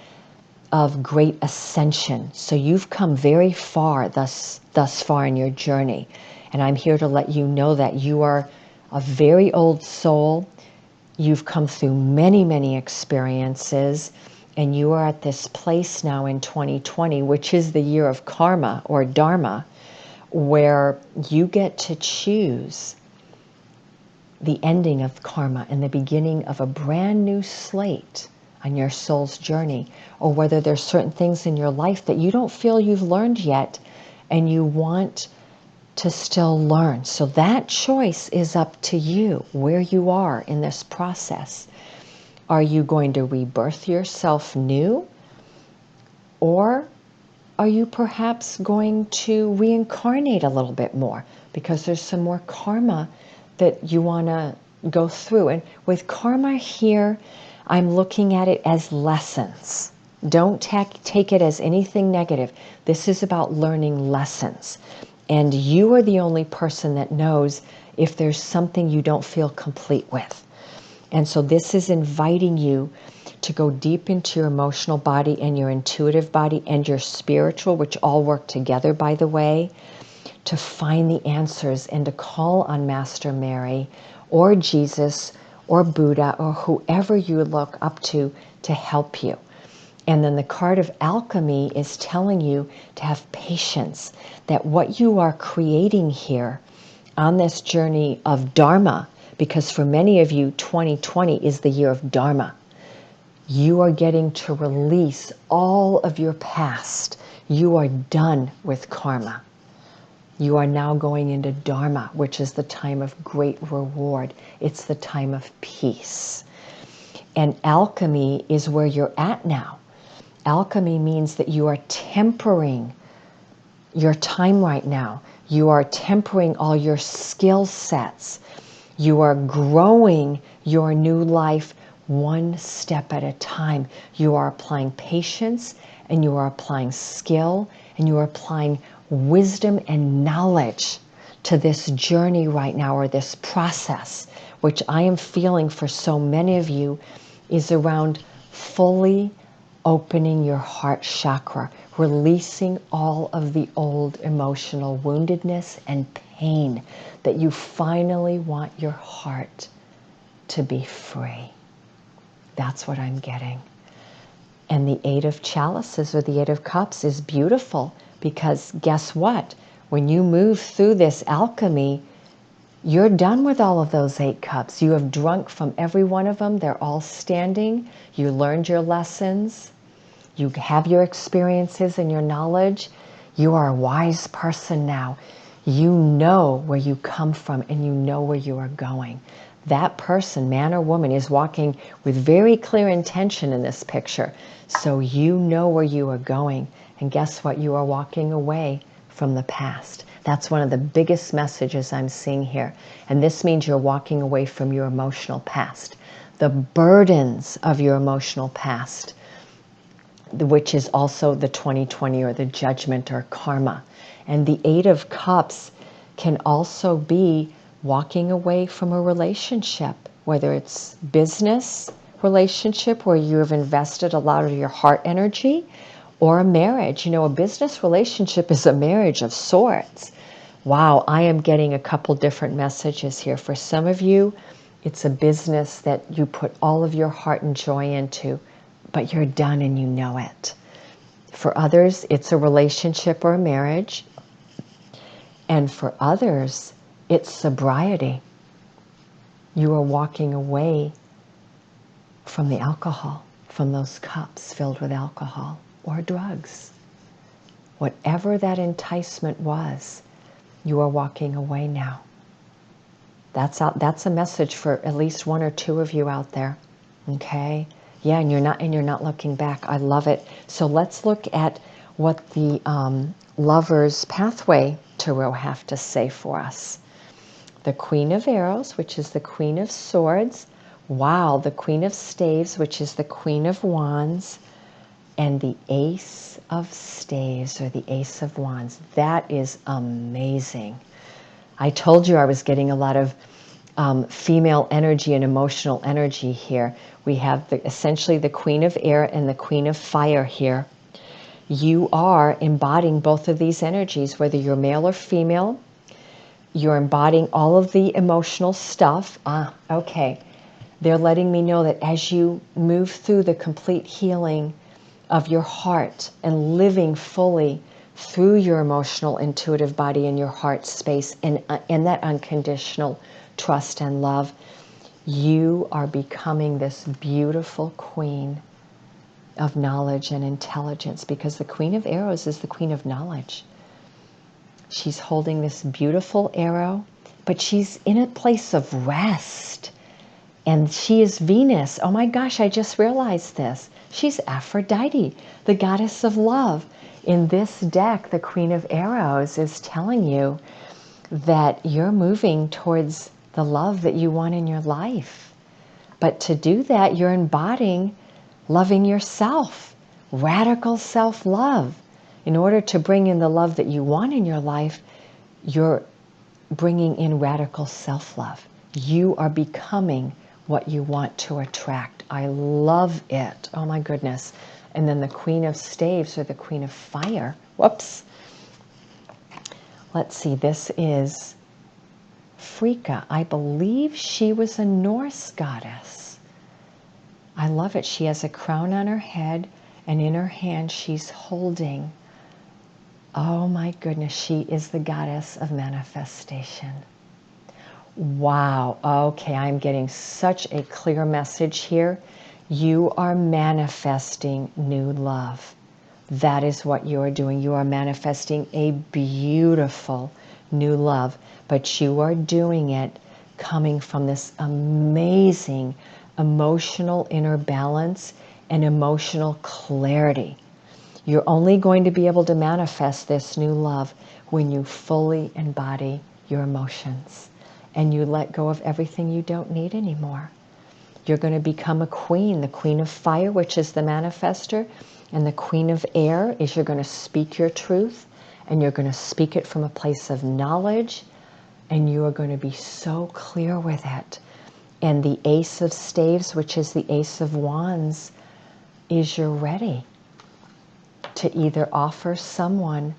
of great ascension. So you've come very far thus far in your journey. And I'm here to let you know that you are a very old soul. You've come through many, many experiences, and you are at this place now in 2020, which is the year of karma or dharma, where you get to choose the ending of karma and the beginning of a brand new slate on your soul's journey, or whether there's certain things in your life that you don't feel you've learned yet and you want to still learn. So that choice is up to you, where you are in this process. Are you going to rebirth yourself new, or are you perhaps going to reincarnate a little bit more because there's some more karma that you want to go through? And with karma here, I'm looking at it as lessons. Don't take it as anything negative. This is about learning lessons. And you are the only person that knows if there's something you don't feel complete with. And so this is inviting you to go deep into your emotional body and your intuitive body and your spiritual, which all work together, by the way, to find the answers and to call on Master Mary or Jesus or Buddha or whoever you look up to help you. And then the card of alchemy is telling you to have patience, that what you are creating here on this journey of Dharma, because for many of you, 2020 is the year of Dharma. You are getting to release all of your past. You are done with karma. You are now going into Dharma, which is the time of great reward. It's the time of peace. And alchemy is where you're at now. Alchemy means that you are tempering your time right now. You are tempering all your skill sets. You are growing your new life one step at a time. You are applying patience, and you are applying skill, and you are applying wisdom and knowledge to this journey right now, or this process, which I am feeling for so many of you is around fully opening your heart chakra, releasing all of the old emotional woundedness and pain, that you finally want your heart to be free. That's what I'm getting. And the Eight of Chalices, or the Eight of Cups, is beautiful because guess what? When you move through this alchemy, you're done with all of those 8 cups. You have drunk from every one of them. They're all standing. You learned your lessons. You have your experiences and your knowledge. You are a wise person now. You know where you come from and you know where you are going. That person, man or woman, is walking with very clear intention in this picture. So you know where you are going. And guess what? You are walking away from the past. That's one of the biggest messages I'm seeing here. And this means you're walking away from your emotional past. The burdens of your emotional past, which is also the 2020 or the judgment or karma. And the Eight of Cups can also be walking away from a relationship, whether it's business relationship where you have invested a lot of your heart energy, or a marriage. You know, a business relationship is a marriage of sorts. Wow, I am getting a couple different messages here. For some of you, it's a business that you put all of your heart and joy into, but you're done and you know it. For others, it's a relationship or a marriage. And for others, it's sobriety. You are walking away from the alcohol, from those cups filled with alcohol or drugs. Whatever that enticement was, you are walking away now. That's a message for at least 1 or 2 of you out there. Okay? Yeah, and you're not looking back. I love it. So let's look at what the Lover's Pathway Tarot have to say for us. The Queen of Arrows, which is the Queen of Swords. Wow, the Queen of Staves, which is the Queen of Wands. And the Ace of Staves, or the Ace of Wands. That is amazing. I told you I was getting a lot of female energy and emotional energy here. We have essentially the Queen of Air and the Queen of Fire here. You are embodying both of these energies, whether you're male or female. You're embodying all of the emotional stuff. Okay. They're letting me know that as you move through the complete healing of your heart and living fully through your emotional, intuitive body and your heart space and that unconditional trust and love, you are becoming this beautiful queen of knowledge and intelligence, because the Queen of Arrows is the Queen of knowledge. She's holding this beautiful arrow, but she's in a place of rest. And she is Venus. Oh my gosh, I just realized this. She's Aphrodite, the goddess of love. In this deck, the Queen of Arrows is telling you that you're moving towards the love that you want in your life. But to do that, you're embodying loving yourself, radical self-love. In order to bring in the love that you want in your life, you're bringing in radical self-love. You are becoming what you want to attract. I love it. Oh my goodness. And then the Queen of Staves, or the Queen of Fire. Whoops. Let's see, this is Frigga. I believe she was a Norse goddess. I love it. She has a crown on her head, and in her hand she's holding, oh my goodness, she is the goddess of manifestation. Wow. Okay, I'm getting such a clear message here. You are manifesting new love. That is what you are doing. You are manifesting a beautiful new love, but you are doing it coming from this amazing emotional inner balance and emotional clarity. You're only going to be able to manifest this new love when you fully embody your emotions and you let go of everything you don't need anymore. You're going to become a queen, the Queen of Fire, which is the manifester, and the Queen of Air is you're going to speak your truth, and you're going to speak it from a place of knowledge, and you are going to be so clear with it. And the Ace of Staves, which is the Ace of Wands, is you're ready to either offer someone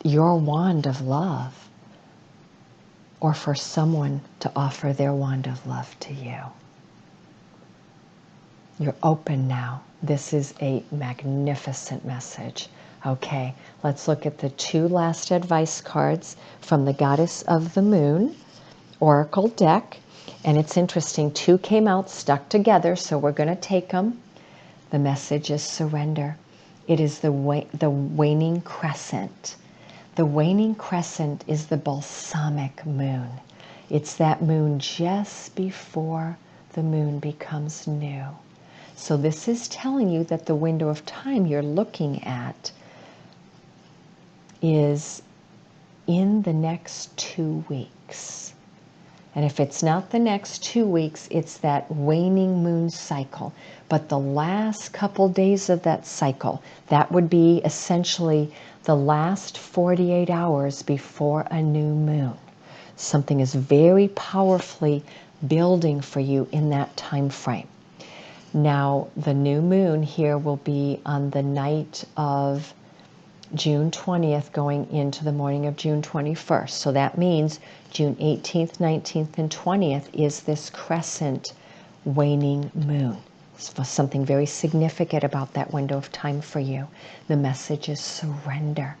your wand of love, or for someone to offer their wand of love to you. You're open now. This is a magnificent message. Okay, let's look at the two last advice cards from the Goddess of the Moon Oracle deck. And it's interesting, two came out stuck together, so we're going to take them. The message is surrender. It is the waning crescent. The waning crescent is the balsamic moon. It's that moon just before the moon becomes new. So this is telling you that the window of time you're looking at is in the next 2 weeks. And if it's not the next 2 weeks, it's that waning moon cycle. But the last couple days of that cycle, that would be essentially the last 48 hours before a new moon. Something is very powerfully building for you in that time frame. Now, the new moon here will be on the night of June 20th going into the morning of June 21st. So that means June 18th, 19th, and 20th is this crescent waning moon. So something very significant about that window of time for you. The message is surrender.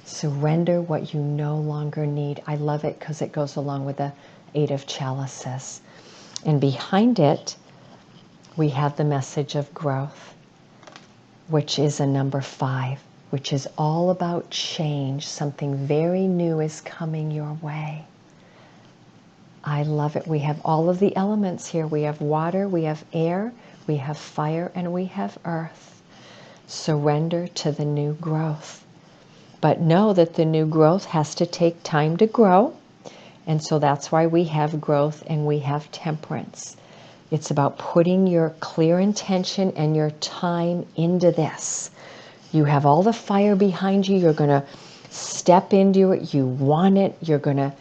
Surrender what you no longer need. I love it because it goes along with the Eight of Chalices. And behind it, we have the message of growth, which is a number 5, which is all about change. Something very new is coming your way. I love it. We have all of the elements here. We have water, we have air, we have fire, and we have earth. Surrender to the new growth. But know that the new growth has to take time to grow. And so that's why we have growth and we have temperance. It's about putting your clear intention and your time into this. You have all the fire behind you. You're going to step into it. You want it. You're going to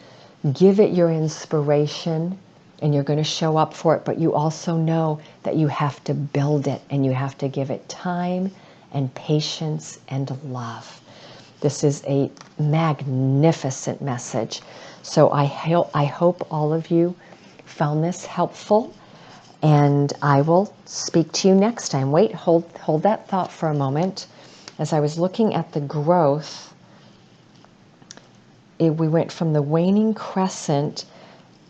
give it your inspiration. and you're going to show up for it, but you also know that you have to build it and you have to give it time and patience and love. This is a magnificent message. So I hope all of you found this helpful, and I will speak to you next time. Wait, hold that thought for a moment. As I was looking at the growth, we went from the waning crescent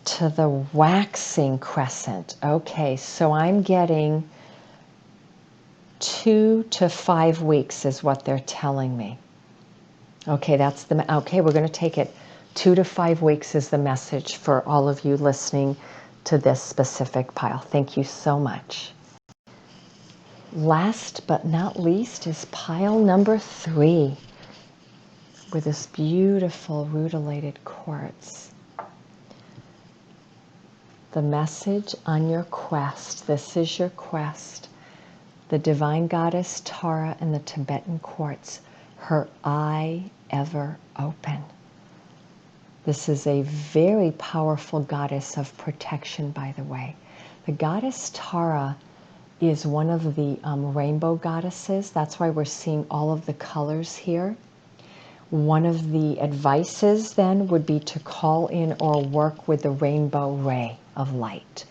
to the waxing crescent. Okay, so I'm getting 2 to 5 weeks is what they're telling me. Okay, okay, we're going to take it. 2 to 5 weeks is the message for all of you listening to this specific pile. Thank you so much. Last but not least is pile number 3 with this beautiful rutilated quartz. The message on your quest. This is your quest. The divine goddess Tara in the Tibetan quartz. Her eye ever open. This is a very powerful goddess of protection, by the way. The goddess Tara is one of the rainbow goddesses. That's why we're seeing all of the colors here. One of the advices then would be to call in or work with the rainbow ray of light.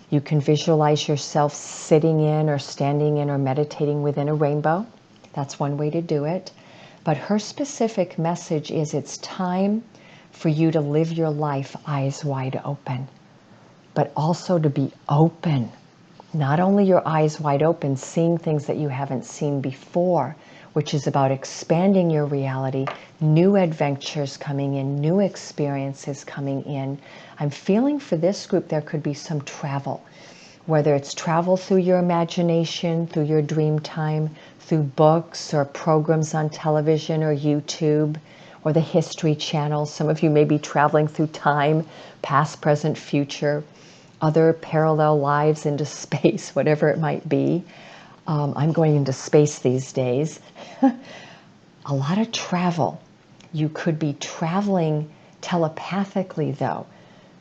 You can visualize yourself sitting in or standing in or meditating within a rainbow. That's one way to do it. But her specific message is it's time for you to live your life eyes wide open, but also to be open. Not only your eyes wide open, seeing things that you haven't seen before, which is about expanding your reality, new adventures coming in, new experiences coming in. I'm feeling for this group there could be some travel, whether it's travel through your imagination, through your dream time, through books or programs on television or YouTube or the History Channel. Some of you may be traveling through time, past, present, future, other parallel lives into space, whatever it might be. I'm going into space these days. A lot of travel. You could be traveling telepathically, though,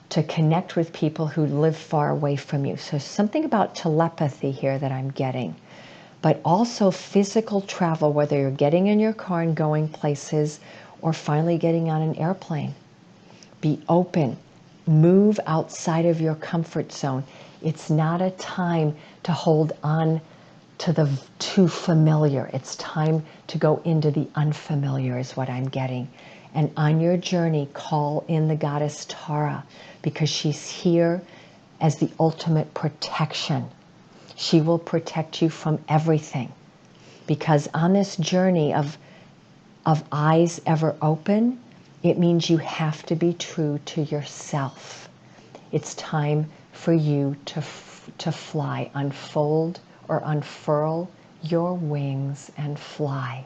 to connect with people who live far away from you. So something about telepathy here that I'm getting. But also physical travel, whether you're getting in your car and going places or finally getting on an airplane. Be open. Move outside of your comfort zone. It's not a time to hold on to the too familiar. It's time to go into the unfamiliar is what I'm getting. And on your journey, call in the goddess Tara, because she's here as the ultimate protection. She will protect you from everything. Because on this journey of eyes ever open, it means you have to be true to yourself. It's time for you to fly, unfold or unfurl your wings and fly.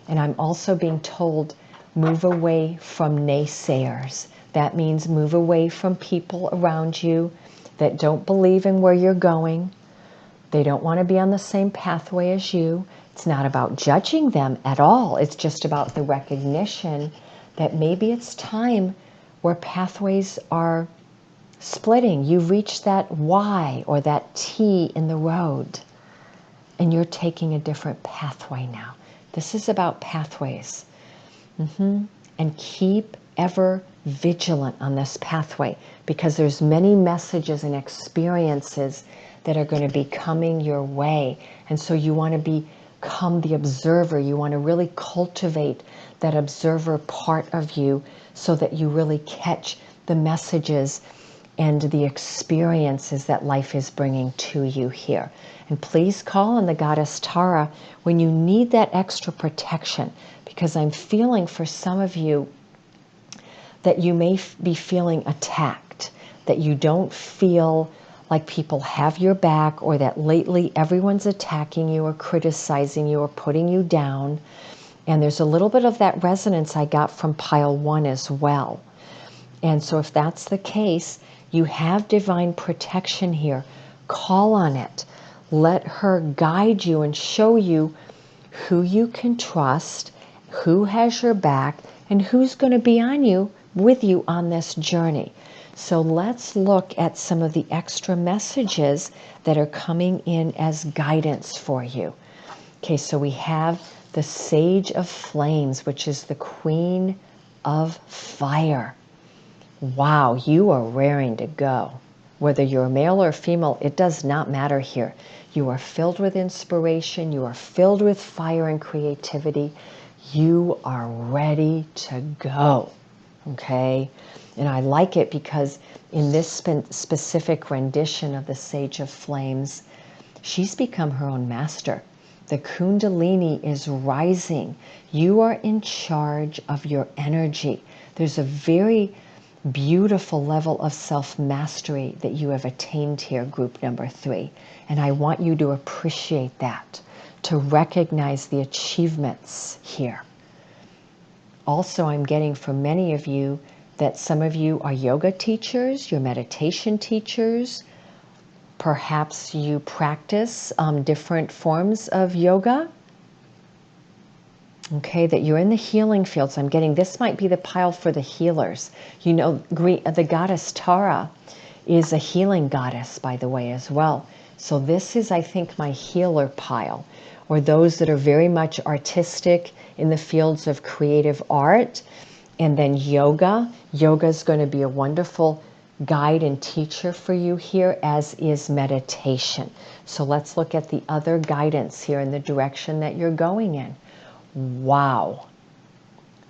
And I'm also being told, move away from naysayers. That means move away from people around you that don't believe in where you're going. They don't want to be on the same pathway as you. It's not about judging them at all. It's just about the recognition that maybe it's time where pathways are splitting. You've reached that Y or that T in the road, and you're taking a different pathway now. This is about pathways. And keep ever vigilant on this pathway, because there's many messages and experiences that are going to be coming your way. And so you want to become the observer. You want to really cultivate that observer part of you so that you really catch the messages and the experiences that life is bringing to you here. And please call on the goddess Tara when you need that extra protection, because I'm feeling for some of you that you may be feeling attacked, that you don't feel like people have your back, or that lately everyone's attacking you or criticizing you or putting you down. And there's a little bit of that resonance I got from pile 1 as well. And so if that's the case, you have divine protection here. Call on it. Let her guide you and show you who you can trust, who has your back, and who's going to be with you on this journey. So let's look at some of the extra messages that are coming in as guidance for you. Okay, so we have the Sage of Flames, which is the Queen of Fire. Wow, you are raring to go. Whether you're a male or female, it does not matter here. You are filled with inspiration. You are filled with fire and creativity. You are ready to go. Okay? And I like it because in this specific rendition of the Sage of Flames, she's become her own master. The Kundalini is rising. You are in charge of your energy. There's a very beautiful level of self-mastery that you have attained here, group number 3. And I want you to appreciate that, to recognize the achievements here. Also, I'm getting from many of you that some of you are yoga teachers, you're meditation teachers, perhaps you practice different forms of yoga. Okay, that you're in the healing fields. I'm getting this might be the pile for the healers. You know, the goddess Tara is a healing goddess, by the way, as well. So this is, I think, my healer pile, or those that are very much artistic in the fields of creative art. And then yoga. Yoga is going to be a wonderful guide and teacher for you here, as is meditation. So let's look at the other guidance here in the direction that you're going in. Wow.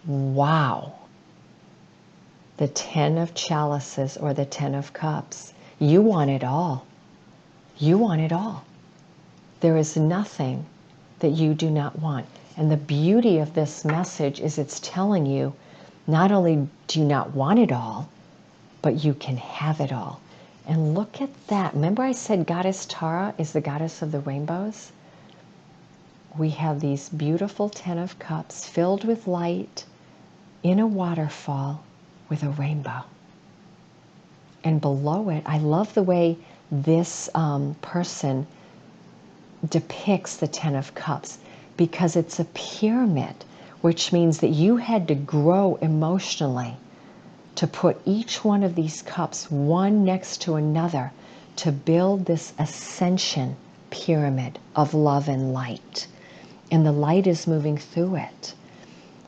Wow. The 10 of chalices, or the 10 of cups. You want it all. You want it all. There is nothing that you do not want. And the beauty of this message is it's telling you, not only do you not want it all, but you can have it all. And look at that. Remember I said Goddess Tara is the goddess of the rainbows? We have these beautiful 10 of cups filled with light in a waterfall with a rainbow. And below it, I love the way this person depicts the 10 of cups, because it's a pyramid, which means that you had to grow emotionally to put each one of these cups one next to another to build this ascension pyramid of love and light. And the light is moving through it.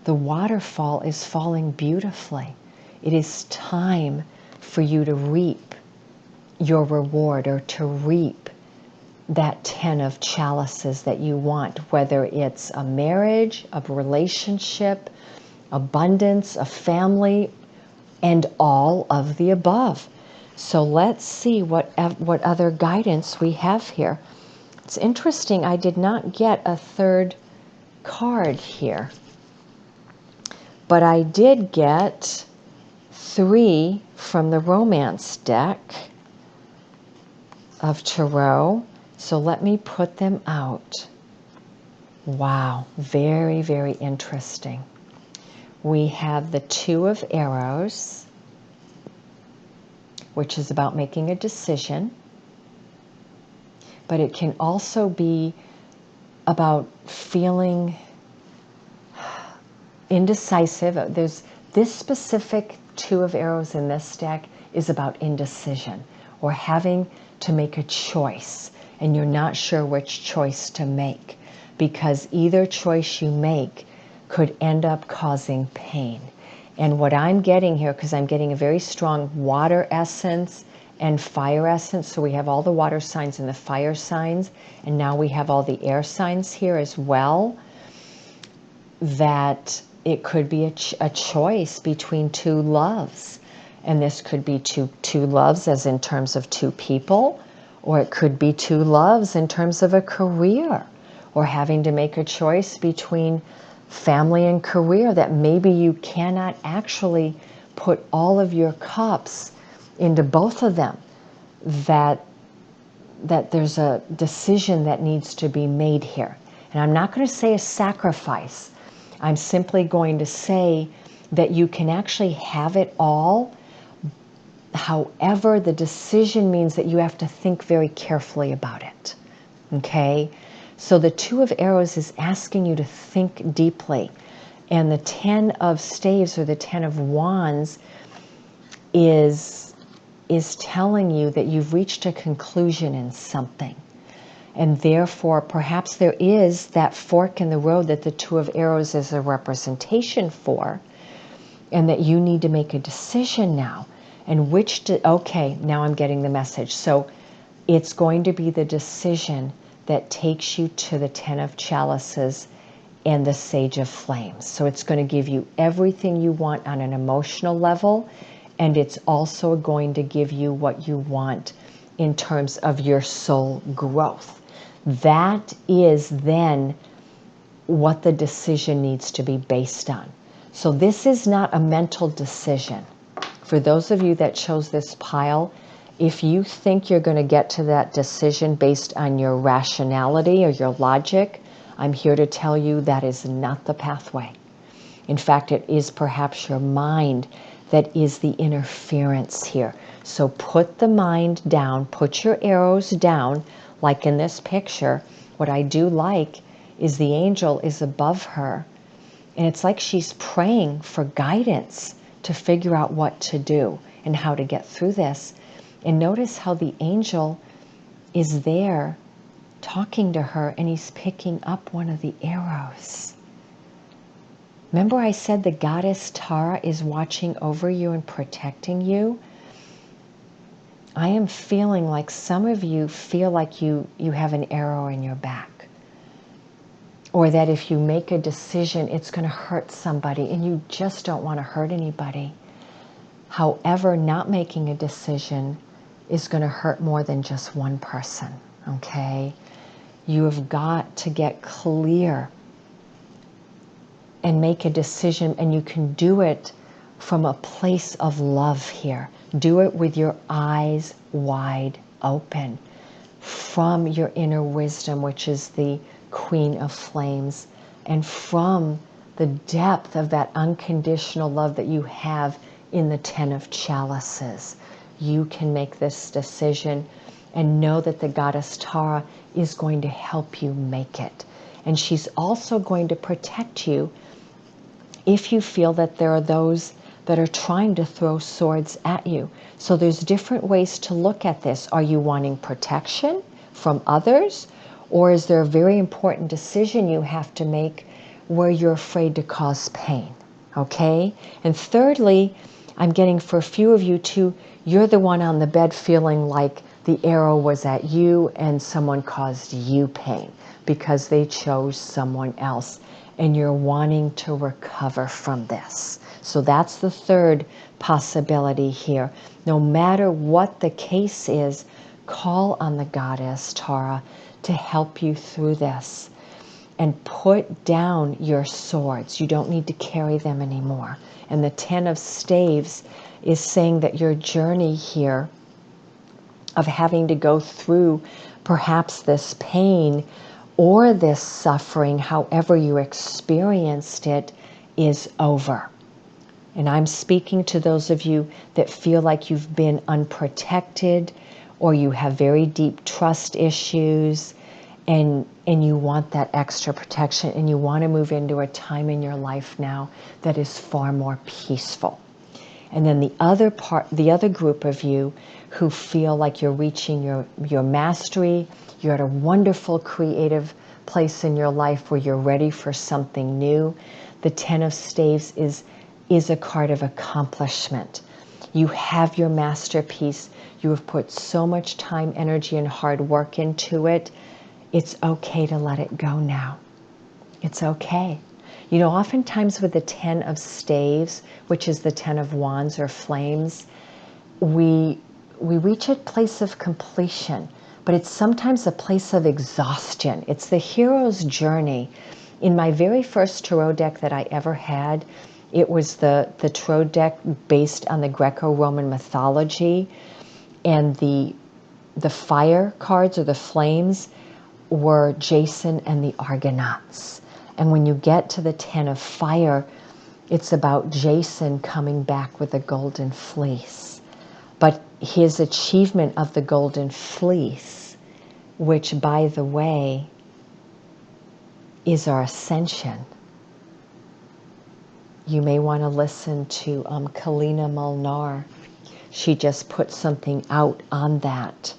The waterfall is falling beautifully. It is time for you to reap your reward, or to reap that 10 of chalices that you want, whether it's a marriage, a relationship, abundance, a family, and all of the above. So let's see what other guidance we have here. It's interesting, I did not get a third card here, but I did get 3 from the romance deck of tarot. So let me put them out. Wow, very, very interesting. We have the 2 of arrows, which is about making a decision, but it can also be about feeling indecisive. There's this specific 2 of arrows in this deck is about indecision, or having to make a choice and you're not sure which choice to make, because either choice you make could end up causing pain. And what I'm getting here, because I'm getting a very strong water essence and fire essence, so we have all the water signs and the fire signs, and now we have all the air signs here as well, that it could be a choice between 2 loves. And this could be two loves as in terms of 2 people, or it could be 2 loves in terms of a career, or having to make a choice between family and career, that maybe you cannot actually put all of your cups into both of them, that there's a decision that needs to be made here. And I'm not going to say a sacrifice. I'm simply going to say that you can actually have it all. However, the decision means that you have to think very carefully about it. Okay? So the 2 of arrows is asking you to think deeply. And the 10 of staves, or the 10 of wands, is is telling you that you've reached a conclusion in something. And therefore, perhaps there is that fork in the road that the Two of Arrows is a representation for, and that you need to make a decision now. And okay, now I'm getting the message. So it's going to be the decision that takes you to the Ten of Chalices and the Sage of Flames. So it's going to give you everything you want on an emotional level, and it's also going to give you what you want in terms of your soul growth. That is then what the decision needs to be based on. So this is not a mental decision. For those of you that chose this pile, if you think you're going to get to that decision based on your rationality or your logic, I'm here to tell you that is not the pathway. In fact, it is perhaps your mind that is the interference here. So put the mind down, put your arrows down, like in this picture. What I do like is the angel is above her, and it's like she's praying for guidance to figure out what to do and how to get through this. And notice how the angel is there talking to her, and he's picking up one of the arrows. Remember I said the goddess Tara is watching over you and protecting you? I am feeling like some of you feel like you have an arrow in your back. Or that if you make a decision, it's going to hurt somebody, and you just don't want to hurt anybody. However, not making a decision is going to hurt more than just one person, okay? You have got to get clear and make a decision, and you can do it from a place of love here. Do it with your eyes wide open, from your inner wisdom, which is the Queen of Flames, and from the depth of that unconditional love that you have in the Ten of Chalices. You can make this decision and know that the goddess Tara is going to help you make it. And she's also going to protect you if you feel that there are those that are trying to throw swords at you. So there's different ways to look at this. Are you wanting protection from others? Or is there a very important decision you have to make where you're afraid to cause pain? Okay? And thirdly, I'm getting for a few of you too, you're the one on the bed feeling like the arrow was at you and someone caused you pain because they chose someone else, and you're wanting to recover from this. So that's the third possibility here. No matter what the case is, call on the goddess Tara to help you through this. And put down your swords. You don't need to carry them anymore. And the Ten of Staves is saying that your journey here of having to go through perhaps this pain or this suffering, however you experienced it, is over. And I'm speaking to those of you that feel like you've been unprotected, or you have very deep trust issues, and you want that extra protection, and you want to move into a time in your life now that is far more peaceful. And then the other group of you who feel like you're reaching your mastery, you're at a wonderful creative place in your life where you're ready for something new. The Ten of Staves is a card of accomplishment. You have your masterpiece. You have put so much time, energy, and hard work into it. It's okay to let it go now. It's okay. You know, oftentimes with the Ten of Staves, which is the Ten of Wands or Flames, we reach a place of completion, but it's sometimes a place of exhaustion. It's the hero's journey. In my very first tarot deck that I ever had, it was the tarot deck based on the Greco-Roman mythology, and the fire cards or the flames were Jason and the Argonauts. And when you get to the Ten of Fire, it's about Jason coming back with a golden fleece. But his achievement of the golden fleece, which, by the way, is our ascension. You may want to listen to Kalina Molnar. She just put something out on that,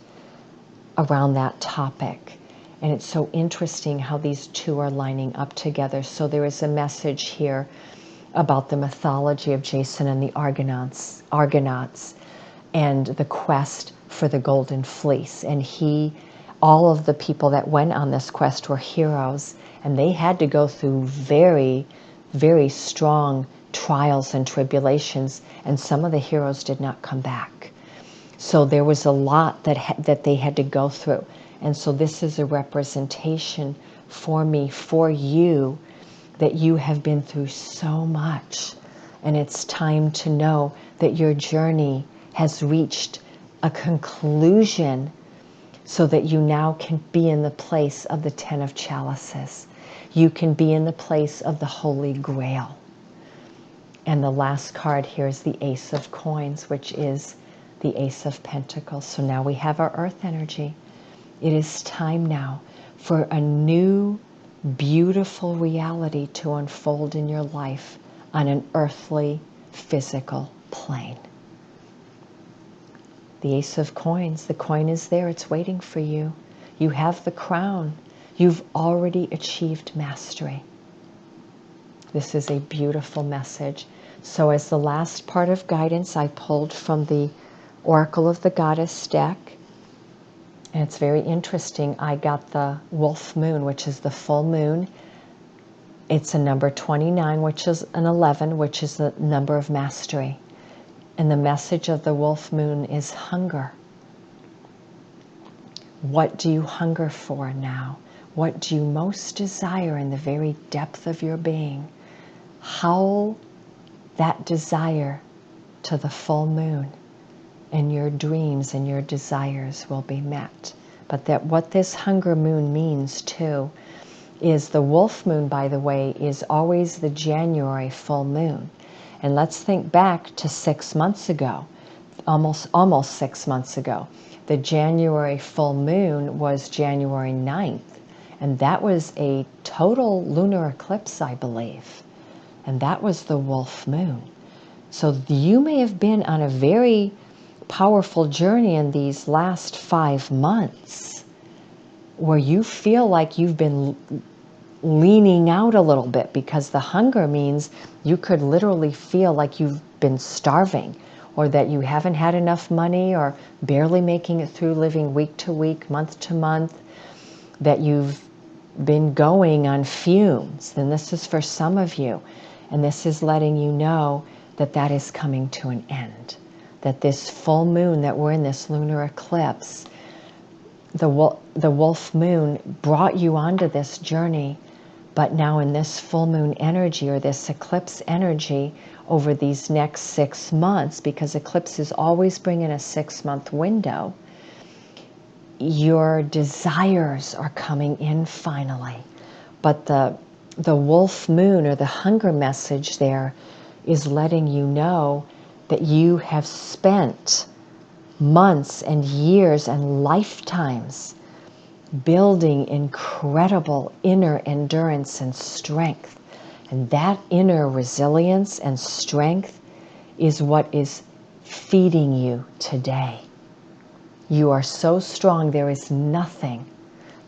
around that topic. And it's so interesting how these two are lining up together. So there is a message here about the mythology of Jason and the Argonauts and the quest for the golden fleece. And all of the people that went on this quest were heroes, and they had to go through very, very strong trials and tribulations, and some of the heroes did not come back. So there was a lot that they had to go through. And so this is a representation for me, for you, that you have been through so much. And it's time to know that your journey has reached a conclusion so that you now can be in the place of the 10 of Chalices. You can be in the place of the Holy Grail. And the last card here is the Ace of Coins, which is the Ace of Pentacles. So now we have our earth energy. It is time now for a new, beautiful reality to unfold in your life on an earthly, physical plane. The Ace of Coins, the coin is there, it's waiting for you. You have the crown. You've already achieved mastery. This is a beautiful message. So as the last part of guidance, I pulled from the Oracle of the Goddess deck. And it's very interesting. I got the Wolf Moon, which is the full moon. It's a number 29, which is an 11, which is the number of mastery. And the message of the Wolf Moon is hunger. What do you hunger for now? What do you most desire in the very depth of your being? Howl that desire to the full moon, and your dreams and your desires will be met. But that what this hunger moon means too is the wolf moon, by the way, is always the January full moon. And let's think back to 6 months ago, almost 6 months ago. The January full moon was January 9th, and that was a total lunar eclipse, I believe. And that was the wolf moon. So you may have been on a very powerful journey in these last 5 months where you feel like you've been leaning out a little bit, because the hunger means you could literally feel like you've been starving, or that you haven't had enough money, or barely making it through, living week to week, month to month, that you've been going on fumes. And this is for some of you. And this is letting you know that that is coming to an end. That this full moon that we're in, this lunar eclipse, the wolf moon brought you onto this journey. But now in this full moon energy, or this eclipse energy, over these next 6 months, because eclipses always bring in a 6-month window, your desires are coming in finally. But the wolf moon, or the hunger message there, is letting you know that you have spent months and years and lifetimes building incredible inner endurance and strength. And that inner resilience and strength is what is feeding you today. You are so strong, there is nothing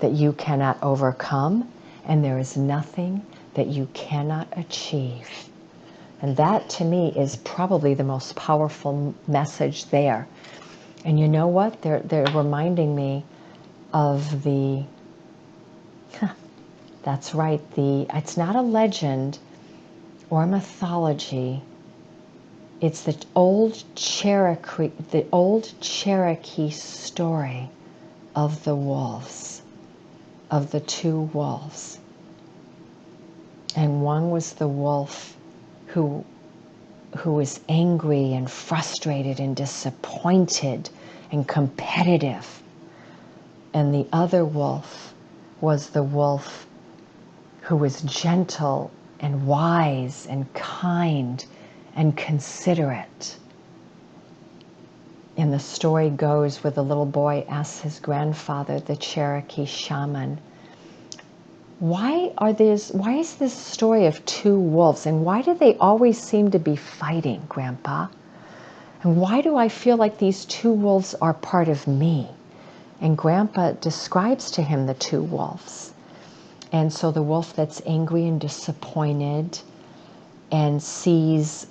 that you cannot overcome, and there is nothing that you cannot achieve. And that, to me, is probably the most powerful message there. And you know what? They're reminding me of that's right, it's not a legend or mythology. It's the old Cherokee story of the wolves, of the 2 wolves. And one was the wolf who was angry and frustrated and disappointed and competitive. And the other wolf was the wolf who was gentle and wise and kind and considerate. And the story goes where the little boy asks his grandfather, the Cherokee shaman, why is this story of 2 wolves, and why do they always seem to be fighting, Grandpa? And why do I feel like these two wolves are part of me? And Grandpa describes to him the two wolves. And so the wolf that's angry and disappointed and sees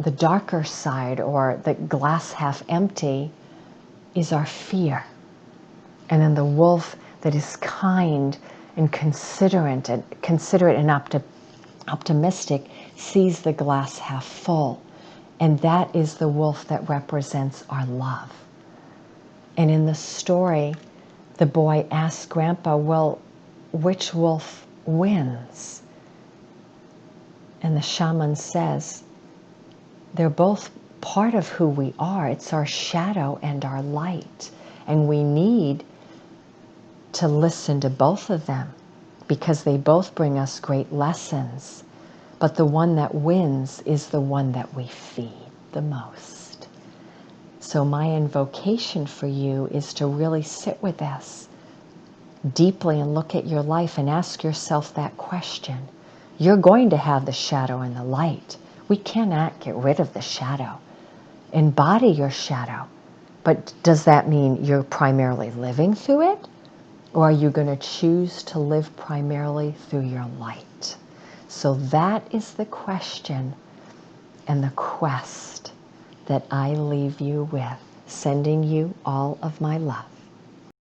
the darker side, or the glass half empty, is our fear. And then the wolf that is kind and considerate and optimistic sees the glass half full. And that is the wolf that represents our love. And in the story, the boy asks Grandpa, well, which wolf wins? And the shaman says, they're both part of who we are. It's our shadow and our light. And we need to listen to both of them because they both bring us great lessons. But the one that wins is the one that we feed the most. So my invocation for you is to really sit with this deeply and look at your life and ask yourself that question. You're going to have the shadow and the light. We cannot get rid of the shadow. Embody your shadow. But does that mean you're primarily living through it? Or are you going to choose to live primarily through your light? So that is the question and the quest that I leave you with, sending you all of my love.